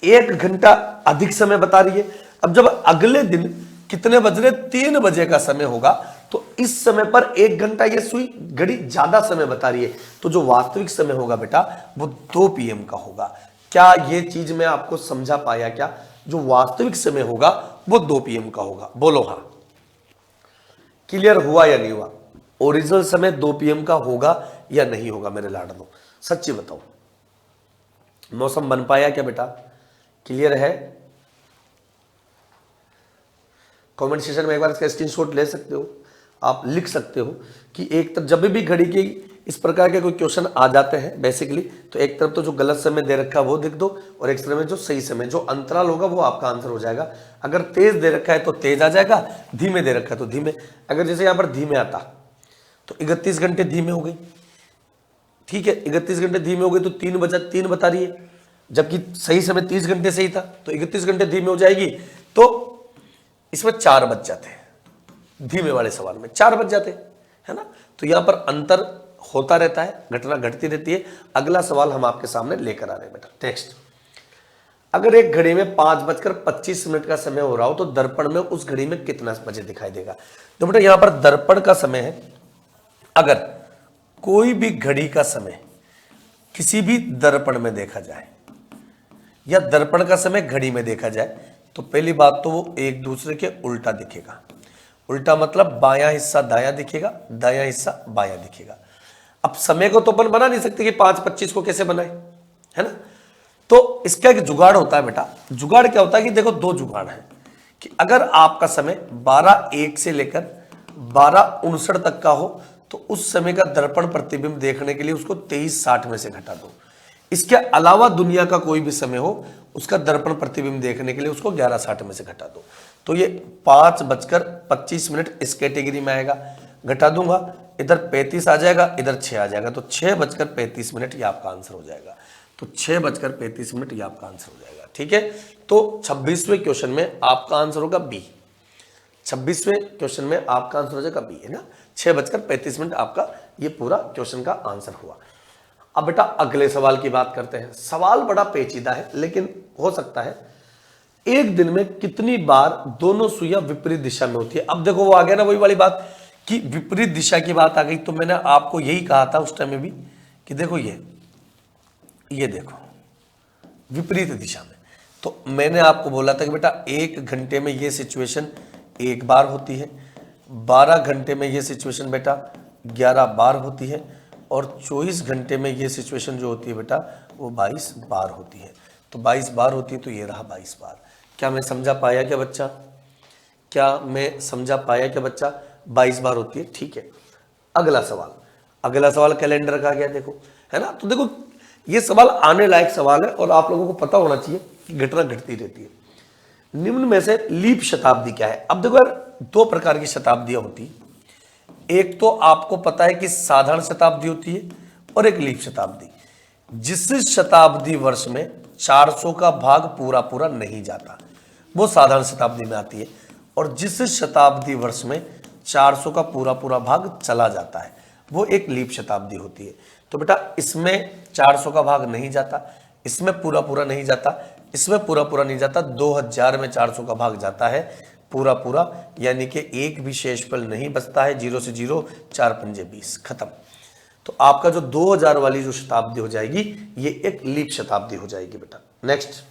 1 घंटा अधिक समय बता रही है। अब जब अगले दिन कितने बज रहे? 3 बजे का समय होगा, तो इस समय पर 1 घंटा ये सुई घड़ी ज्यादा समय बता रही है, तो जो वास्तविक समय होगा बेटा वो 2 PM का होगा। क्या ये चीज मैं आपको समझा पाया क्या? जो वास्तविक समय होगा वो 2 PM का होगा। बोलो हाँ, क्लियर हुआ या नहीं हुआ? ओरिजिनल समय 2 PM का होगा या नहीं होगा मेरे लाडलो? सच्ची बताओ, मौसम बन पाया क्या बेटा? क्लियर है? कमेंट सेक्शन में एक बार इसका स्क्रीनशॉट ले सकते हो, आप लिख सकते हो कि एक तरफ जब भी घड़ी के इस प्रकार के कोई क्वेश्चन आ जाते हैं बेसिकली, तो एक तरफ तो जो गलत समय दे रखा है वो लिख दो, और एक तरफ में जो सही समय, जो अंतराल होगा वो आपका आंसर हो जाएगा। अगर तेज दे रखा है तो तेज आ जाएगा, धीमे दे रखा है तो धीमे। अगर जैसे यहां पर धीमे आता तो 31 घंटे धीमे हो गई, ठीक है, 31 घंटे धीमे हो गई तो 3 बता रही है, जबकि सही समय 30 घंटे सही था, तो 31 घंटे धीमे हो जाएगी, तो इसमें 4 बच जाते हैं, धीमे वाले सवाल में 4 बच जाते हैं, है ना। तो यहां पर अंतर होता रहता है, घटना घटती रहती है। अगला सवाल हम आपके सामने लेकर आ रहे हैं बेटा, नेक्स्ट। अगर एक घड़ी में 5:25 का समय हो रहा हो तो दर्पण में उस घड़ी में कितना बजे दिखाई देगा? तो बेटा यहां पर दर्पण का समय है, अगर कोई भी घड़ी का समय किसी भी दर्पण में देखा जाए या दर्पण का समय घड़ी में देखा जाए, तो पहली बात तो वो एक दूसरे के उल्टा दिखेगा। उल्टा मतलब बायां हिस्सा दायां दिखेगा, दायां हिस्सा बायां दिखेगा। अब समय को तो अपन बना नहीं सकते कि 5:25 को कैसे बनाए, है ना। तो इसका एक जुगाड़ होता है बेटा। जुगाड़ क्या होता है कि देखो, 2 जुगाड़ है कि अगर आपका समय 12:01 से लेकर 12:59 तक का हो तो उस समय का दर्पण प्रतिबिंब देखने के लिए उसको 23:60 में से घटा दो। इसके अलावा दुनिया का कोई भी समय हो, उसका दर्पण प्रतिबिंब देखने के लिए उसको 11:60 में से घटा दो। तो ये 5:25 इस कैटेगरी में आएगा। घटा दूंगा, इधर 35 आ जाएगा, इधर 6 आ जाएगा, तो 6:35 ये आपका आंसर हो जाएगा। तो 6:35 ये आपका आंसर हो जाएगा। ठीक है, तो 26वें क्वेश्चन में आपका आंसर होगा बी। 26वें क्वेश्चन में आपका आंसर हो जाएगा बी, है ना। 6:35 आपका ये पूरा क्वेश्चन का आंसर हुआ। अब बेटा अगले सवाल की बात करते हैं। सवाल बड़ा पेचीदा है, लेकिन हो सकता है। एक दिन में कितनी बार दोनों सुइयां विपरीत दिशा में होती है? अब देखो वो आ गया ना वही वाली बात कि विपरीत दिशा की बात आ गई। तो मैंने आपको यही कहा था उस टाइम में भी कि देखो ये देखो विपरीत दिशा में। तो मैंने आपको बोला था कि बेटा 1 घंटे में ये सिचुएशन 1 बार होती है, 12 घंटे में ये सिचुएशन बेटा 11 बार होती है, और 24 घंटे में ये सिचुएशन जो होती है बेटा वो 22 बार होती है। तो 22 बार होती है, तो ये रहा 22 बार। क्या मैं समझा पाया क्या बच्चा? क्या मैं समझा पाया क्या बच्चा? 22 बार होती है। ठीक है, अगला सवाल कैलेंडर का गया, देखो, है ना। तो देखो ये सवाल आने लायक सवाल है और आप लोगों को पता होना चाहिए कि घटना घटती रहती है। निम्न में से लीप शताब्दी क्या है? अब देखो यार 2 प्रकार की शताब्दियां होती है। एक तो आपको पता है कि साधारण शताब्दी होती है और एक लीप शताब्दी। जिस शताब्दी वर्ष में 400 का भाग पूरा नहीं जाता वो साधारण शताब्दी में आती है, और जिस शताब्दी वर्ष में 400 का पूरा भाग चला जाता है वो एक लीप शताब्दी होती है। तो बेटा इसमें 400 का भाग नहीं जाता, इसमें पूरा नहीं जाता, इसमें पूरा नहीं जाता। 2000 में 400 का भाग जाता है पूरा, यानी कि एक भी शेषफल नहीं बचता है। 0 से 0, 4 पंजे 20, खत्म। तो आपका जो 2000 वाली जो शताब्दी हो जाएगी ये एक लीप शताब्दी हो जाएगी बेटा। नेक्स्ट,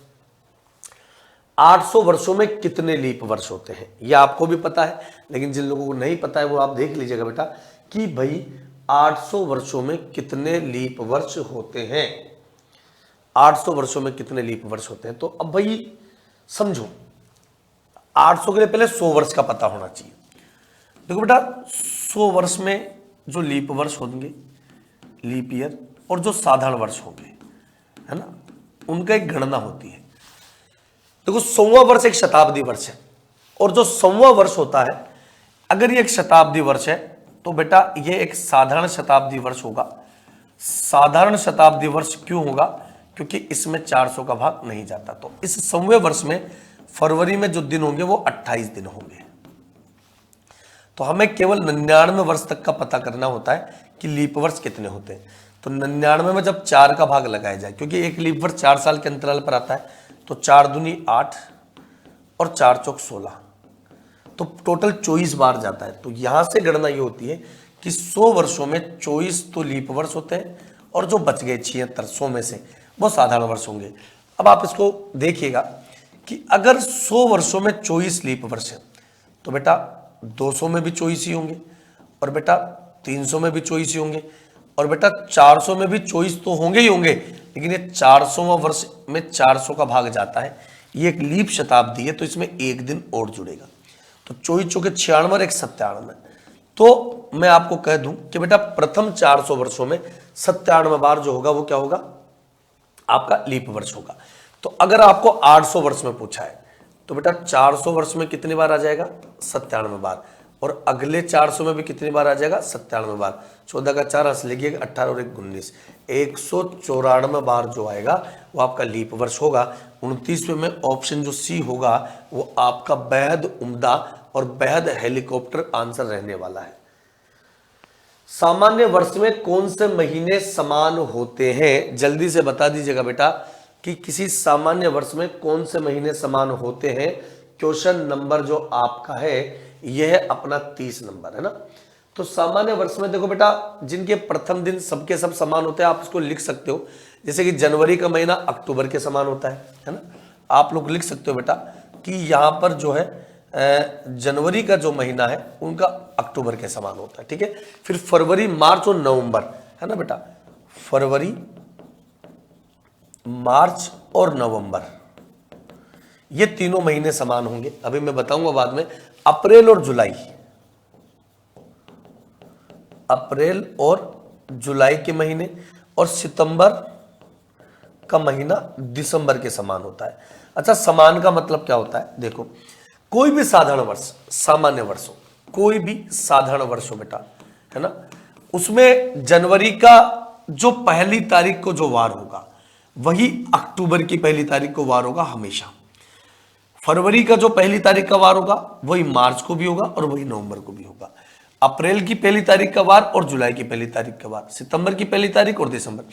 800 वर्षों में कितने लीप वर्ष होते हैं? ये आपको भी पता है, लेकिन जिन लोगों को नहीं पता है वो आप देख लीजिएगा बेटा कि भाई 800 वर्षों में कितने लीप वर्ष होते हैं। 800 वर्षों में कितने लीप वर्ष होते हैं? तो अब भाई समझो, 800 के लिए पहले 100 वर्ष का पता होना चाहिए। देखो बेटा 100 वर्ष में जो लीप वर्ष होंगे, लीप ईयर, और जो साधारण वर्ष होंगे, है ना, उनका एक गणना होती है। देखो 100वां वर्ष एक शताब्दी वर्ष है, और जो 100वां वर्ष होता है अगर ये एक शताब्दी वर्ष है तो बेटा ये एक साधारण शताब्दी वर्ष होगा। साधारण शताब्दी वर्ष क्यों होगा? क्योंकि इसमें 400 का भाग नहीं जाता। तो इस 100वें वर्ष में फरवरी में जो दिन होंगे वो 28 दिन होंगे। तो हमें केवल 99 वर्ष तक का पता करना होता है कि लीप वर्ष कितने होते हैं। तो 99 में जब 4 का भाग लगाया जाए, क्योंकि एक लीप वर्ष 4 साल के अंतराल पर आता है, तो 4 दूनी 8 और 4 चौक 16, तो टोटल 24 बार जाता है। तो यहां से गणना ये होती है कि 100 वर्षों में 24 तो लीप वर्ष होते हैं, और जो बच गए 76 100 में से वो साधारण वर्ष होंगे। अब आप इसको देखिएगा कि अगर 100 वर्षों में 24 लीप वर्ष है तो बेटा 200 में भी 24 ही होंगे, और बेटा 300 में भी 24 ही होंगे, और बेटा 400 में भी 24 तो होंगे ही होंगे। लेकिन ये 400वां वर्ष में 400 का भाग जाता है, ये एक लीप शताब्दी है, तो इसमें एक दिन और जुड़ेगा। तो 24 चौके 96 और 97। तो मैं आपको कह दूं कि बेटा प्रथम 400 वर्षों में 97 बार जो होगा वो क्या होगा? आपका लीप वर्ष होगा। तो अगर आपको 800 वर्ष में पूछा है तो बेटा 400 वर्ष में कितनी बार आ जाएगा? 97 बार, और अगले 400 में भी कितनी बार आ जाएगा? 97 बार। 14 का 4 हंस लीजिएगा, 18 और 1 19, 194 बार जो आएगा वो आपका लीप वर्ष होगा। 29वें में ऑप्शन जो सी होगा वो आपका बेहद उम्दा और बेहद हेलीकॉप्टर आंसर रहने वाला है। सामान्य वर्ष में कौन से महीने समान होते हैं? जल्दी से बता दीजिएगा बेटा कि किसी सामान्य वर्ष में कौन से महीने समान होते हैं। क्वेश्चन नंबर जो आपका है यह है अपना 30 नंबर, है ना। तो सामान्य वर्ष में देखो बेटा जिनके प्रथम दिन सबके सब समान होते हैं, आप इसको लिख सकते हो। जैसे कि जनवरी का महीना अक्टूबर के समान होता है ना। आप लोग लिख सकते हो बेटा कि यहां पर जो है जनवरी का जो महीना है उनका अक्टूबर के समान होता है, ठीक है। फिर फरवरी, मार्च और नवंबर, है ना बेटा, फरवरी, मार्च और नवंबर, ये तीनों महीने समान होंगे। अभी मैं बताऊंगा बाद में। अप्रैल और जुलाई, अप्रैल और जुलाई के महीने, और सितंबर का महीना दिसंबर के समान होता है। अच्छा, समान का मतलब क्या होता है? देखो, कोई भी साधारण वर्ष, सामान्य वर्ष हो, कोई भी साधारण वर्ष हो बेटा, है ना, उसमें जनवरी का जो पहली तारीख को जो वार होगा वही अक्टूबर की पहली तारीख को वार होगा हमेशा। फरवरी का जो पहली तारीख का वार होगा वही मार्च को भी होगा और वही नवंबर को भी होगा। अप्रैल की पहली तारीख का वार और जुलाई की पहली तारीख का वार, सितंबर की पहली तारीख और दिसंबर,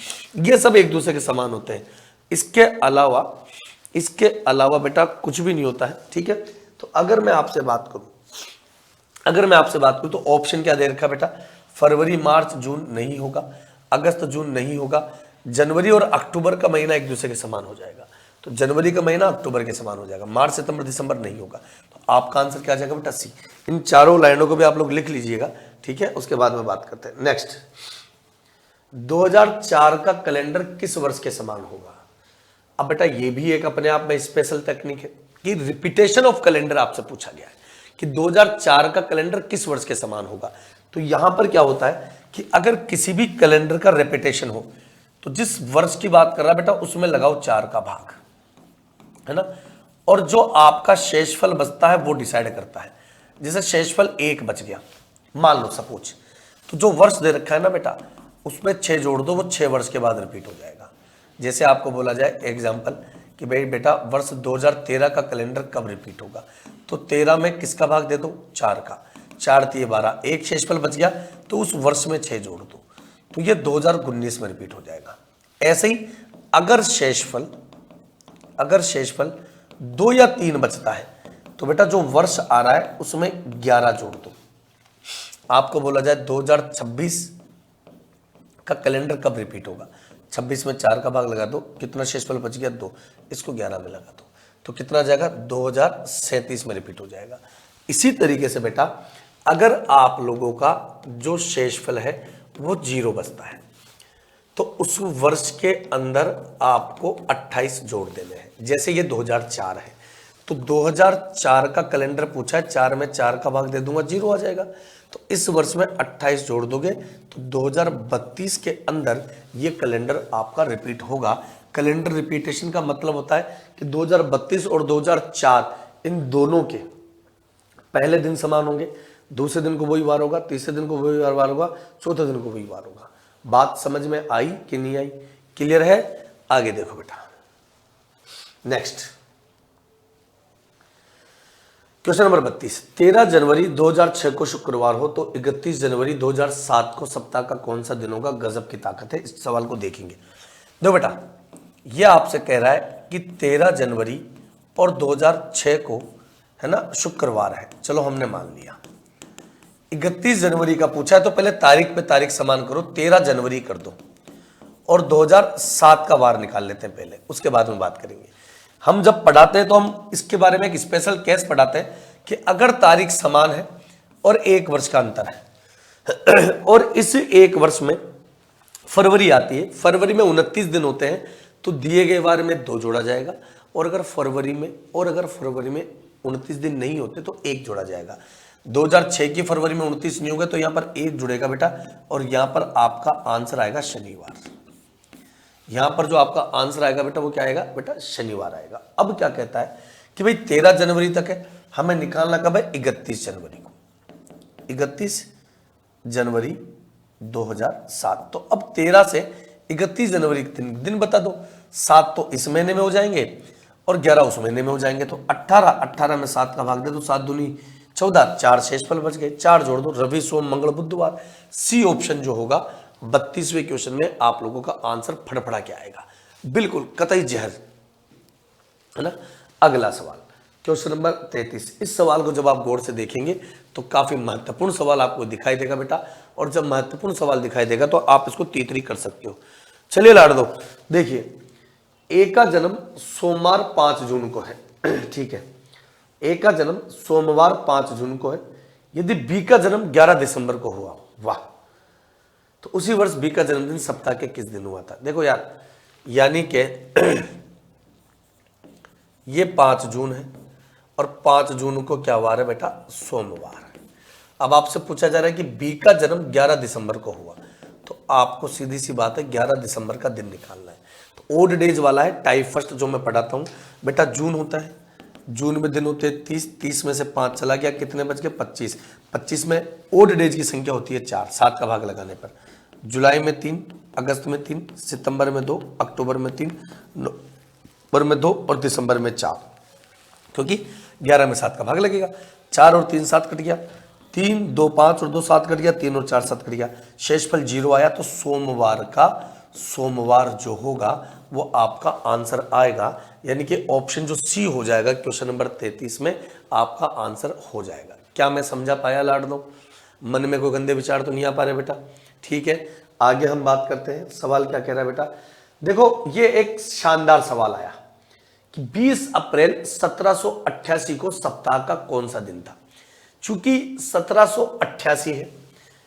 ये सब एक दूसरे के समान होते हैं। इसके अलावा बेटा कुछ भी नहीं होता है, ठीक है। तो अगर मैं आपसे बात करूं तो ऑप्शन क्या दे रखा बेटा? फरवरी मार्च जून नहीं होगा, अगस्त जून नहीं होगा, जनवरी और अक्टूबर का महीना एक दूसरे के समान हो जाएगा, तो जनवरी का महीना अक्टूबर के समान हो जाएगा, मार्च सितंबर दिसंबर नहीं होगा। तो आपका आंसर क्या आ जाएगा बेटा? सी। इन चारों लाइनों को भी आप लोग लिख लीजिएगा, ठीक है। उसके बाद में बात करते हैं नेक्स्ट, 2004 का कैलेंडर किस वर्ष के समान होगा? अब बेटा ये भी एक अपने आप में स्पेशल टेक्निक है कि रिपीटेशन ऑफ कैलेंडर आपसे पूछा गया है कि 2004 का कैलेंडर किस वर्ष के समान होगा। तो यहां पर क्या होता है कि अगर किसी भी कैलेंडर का रिपीटेशन हो तो जिस वर्ष की बात कर रहा है बेटा उसमें लगाओ 4 का भाग, है ना, और जो आपका शेषफल बचता है वो डिसाइड करता है। जैसे शेषफल 1 बच गया मान लो सपोज, तो जो वर्ष दे रखा है ना बेटा उसमें 6 जोड़ दो, वो 6 वर्ष के बाद रिपीट हो जाएगा। जैसे आपको बोला जाए एग्जाम्पल कि भाई बेटा वर्ष 2013 का कैलेंडर कब रिपीट होगा, तो 13 में किसका भाग दे दो? 4 का, 4 × 12, एक शेषफल बच गया, तो उस वर्ष में 6 जोड़ दो, तो ये 2019 में रिपीट हो जाएगा। ऐसे ही अगर शेषफल 2 या 3 बचता है तो बेटा जो वर्ष आ रहा है उसमें 11 जोड़ दो। आपको बोला जाए 2026 का कैलेंडर कब रिपीट होगा, 26 में 4 का भाग लगा दो, कितना शेषफल बच गया? 2, इसको 11 में लगा दो, तो कितना आ जाएगा? 2037 में रिपीट हो जाएगा। इसी तरीके से बेटा अगर आप लोगों का जो शेषफल है वो 0 बचता है तो उस वर्ष के अंदर आपको 28 जोड़ देने हैं। जैसे ये 2004 है तो 2004 का कैलेंडर पूछा है, 4 में 4 का भाग दे दूंगा, 0 आ जाएगा। तो इस वर्ष में 28 जोड़ दोगे तो 2032 के अंदर ये कैलेंडर आपका रिपीट होगा। कैलेंडर रिपीटेशन का मतलब होता है कि 2032 और 2004 इन दोनों के पहले दिन समान होंगे, दूसरे दिन को वही वार होगा, तीसरे दिन को वही वार होगा, चौथे दिन को वही वार होगा। बात समझ में आई कि नहीं आई? क्लियर है? आगे देखो बेटा नेक्स्ट क्वेश्चन नंबर 32, 13 जनवरी 2006 को शुक्रवार हो तो 31 जनवरी 2007 को सप्ताह का कौन सा दिन होगा? गजब की ताकत है। इस सवाल को देखेंगे। देखो बेटा यह आपसे कह रहा है कि 13 जनवरी और 2006 को, है ना, शुक्रवार है। चलो हमने मान लिया। 31 जनवरी का पूछा है तो पहले तारीख पे तारीख समान करो, 13 जनवरी कर दो और 2007 का वार निकाल लेते हैं पहले, उसके बाद में बात करेंगे। हम जब पढ़ाते हैं तो हम इसके बारे में एक स्पेशल केस पढ़ाते हैं कि अगर तारीख समान है और 1 वर्ष का अंतर है और इस 1 वर्ष में फरवरी आती है, फरवरी में 29 दिन होते हैं, तो दिए गए वार में 2 जोड़ा जाएगा, और अगर फरवरी में 29 दिन नहीं होते तो 1 जोड़ा जाएगा। 2006 की फरवरी में 29 नहीं होगा तो यहां पर 1 जुड़ेगा बेटा, और यहां पर आपका आंसर आएगा शनिवार। यहां पर जो आपका आंसर आएगा बेटा वो क्या आएगा बेटा? शनिवार आएगा। अब क्या कहता है कि भाई 13 जनवरी तक है, हमें निकालना कब है? 31 जनवरी को, 31 जनवरी 2007। तो अब 13 से 31 जनवरी दिन बता दो, 7 तो इस महीने में हो जाएंगे और 11 उस महीने में हो जाएंगे, तो 18 में 7 का भाग दे दो, 7 दूनी 14, 4 शेषफल बच गए, 4 जोड़ दो, रवि सोम मंगल बुधवार। सी ऑप्शन जो होगा 32वें क्वेश्चन में आप लोगों का आंसर फड़फड़ा के आएगा, बिल्कुल कतई जहर, है ना। अगला सवाल क्वेश्चन नंबर 33। इस सवाल को जब आप गौर से देखेंगे तो काफी महत्वपूर्ण सवाल आपको दिखाई देगा बेटा, और जब महत्वपूर्ण सवाल दिखाई देगा तो आप इसको तीतरी कर सकते हो। चलिए लाड़ दो, देखिए ए का जन्म सोमवार 5 जून को है, ठीक है, ए का जन्म सोमवार 5 जून को है। यदि बी का जन्म 11 दिसंबर को हुआ, वाह, तो उसी वर्ष बी का जन्मदिन सप्ताह के किस दिन हुआ था? देखो यार, यानी कि ये 5 जून है और 5 जून को क्या वार है बेटा? सोमवार है। अब आपसे पूछा जा रहा है कि बी का जन्म 11 दिसंबर को हुआ, तो आपको सीधी सी बात है 11 दिसंबर का दिन निकालना है। तो ओड डेज वाला है टाइप फर्स्ट जो मैं पढ़ाता हूँ बेटा, जून होता है, जून में दिन होते हैं 30, 30 में से 5 चला गया, कितने बच गए 25, 25 में ओड डेज की संख्या होती है 4, 7 का भाग लगाने पर। जुलाई में 3, अगस्त में 3, सितंबर में 2, अक्टूबर में 3, नवंबर में 2 और दिसंबर में 4, क्योंकि 11 में 7 का भाग लगेगा। 4 और 3 7 कट गया, 3 2 5 और 2 7 कट गया, 3 और 4 7 कट गया, शेषफल 0 आया। तो सोमवार जो होगा वो आपका आंसर आएगा, यानी कि ऑप्शन जो सी हो जाएगा क्वेश्चन नंबर 33 में आपका आंसर हो जाएगा। क्या मैं समझा पाया लाडलो? मन में कोई गंदे विचार तो नहीं आ पा रहे बेटा? ठीक है, आगे हम बात करते हैं। सवाल क्या कह रहा है बेटा? देखो ये एक शानदार सवाल आया कि 20 अप्रैल 1788 को सप्ताह का कौन सा दिन था। चूंकि 1788 है,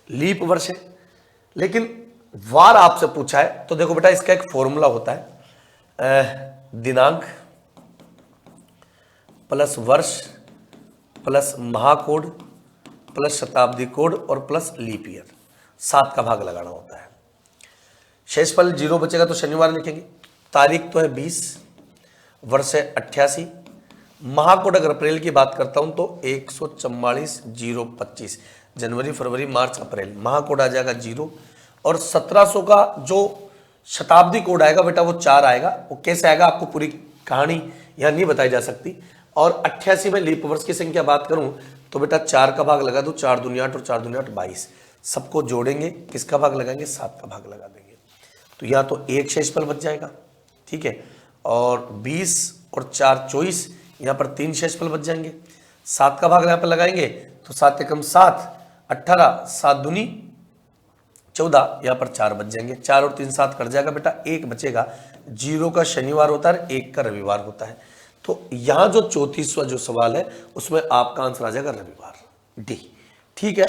लीप वर्ष है, लेकिन वार आपसे पूछा है, तो देखो बेटा इसका एक फॉर्मूला होता है, दिनांक प्लस वर्ष प्लस महाकोड प्लस शताब्दी कोड और प्लस लीप ईयर, 7 का भाग लगाना होता है। शेषफल 0 बचेगा तो शनिवार लिखेंगे। तारीख तो है 20, वर्ष है 88, महाकोड अगर अप्रैल की बात करता हूं तो 144 025, जनवरी फरवरी मार्च अप्रैल, महाकोड आ जाएगा 0। और 1700 का जो शताब्दी कोड आएगा बेटा वो 4 आएगा। वो कैसे आएगा आपको पूरी कहानी यहां नहीं बताई जा सकती। और 88 में लीप वर्ष की संख्या बात करूं तो बेटा 4 का भाग लगा दो, 4 दूनी 8 और 4 दूनी 8 22, सबको जोड़ेंगे, किसका भाग लगाएंगे 7 का भाग लगा देंगे, तो यहाँ तो एक शेषफल बच जाएगा। ठीक है, और 20 और 4 24, यहाँ पर 3 शेषफल बच जाएंगे। 7 का भाग यहाँ पर लगाएंगे तो 7 एकम 7, 18, 7 दूनी 14, यहाँ पर 4 बच जाएंगे। 4 और 3 7 कट जाएगा बेटा, 1 बचेगा। 0 का शनिवार होता है, 1 का रविवार होता है। तो यहाँ जो 34वां जो सवाल है उसमें आपका आंसर आ जाएगा रविवार, डी। ठीक है,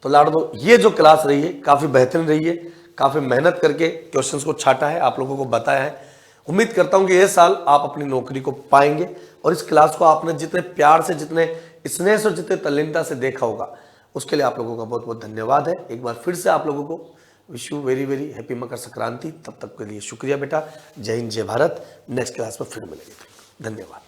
तो लाडो ये जो क्लास रही है काफ़ी बेहतरीन रही है, काफ़ी मेहनत करके क्वेश्चंस को छाटा है, आप लोगों को बताया है। उम्मीद करता हूँ कि ये साल आप अपनी नौकरी को पाएंगे। और इस क्लास को आपने जितने प्यार से, जितने स्नेह से और जितने तल्लीनता से देखा होगा उसके लिए आप लोगों का बहुत बहुत धन्यवाद है। एक बार फिर से आप लोगों को wish you very very happy Makar Sankranti. तब तक के लिए शुक्रिया बेटा। जय हिंद, जय भारत। नेक्स्ट क्लास में फिर मिलेंगे। धन्यवाद।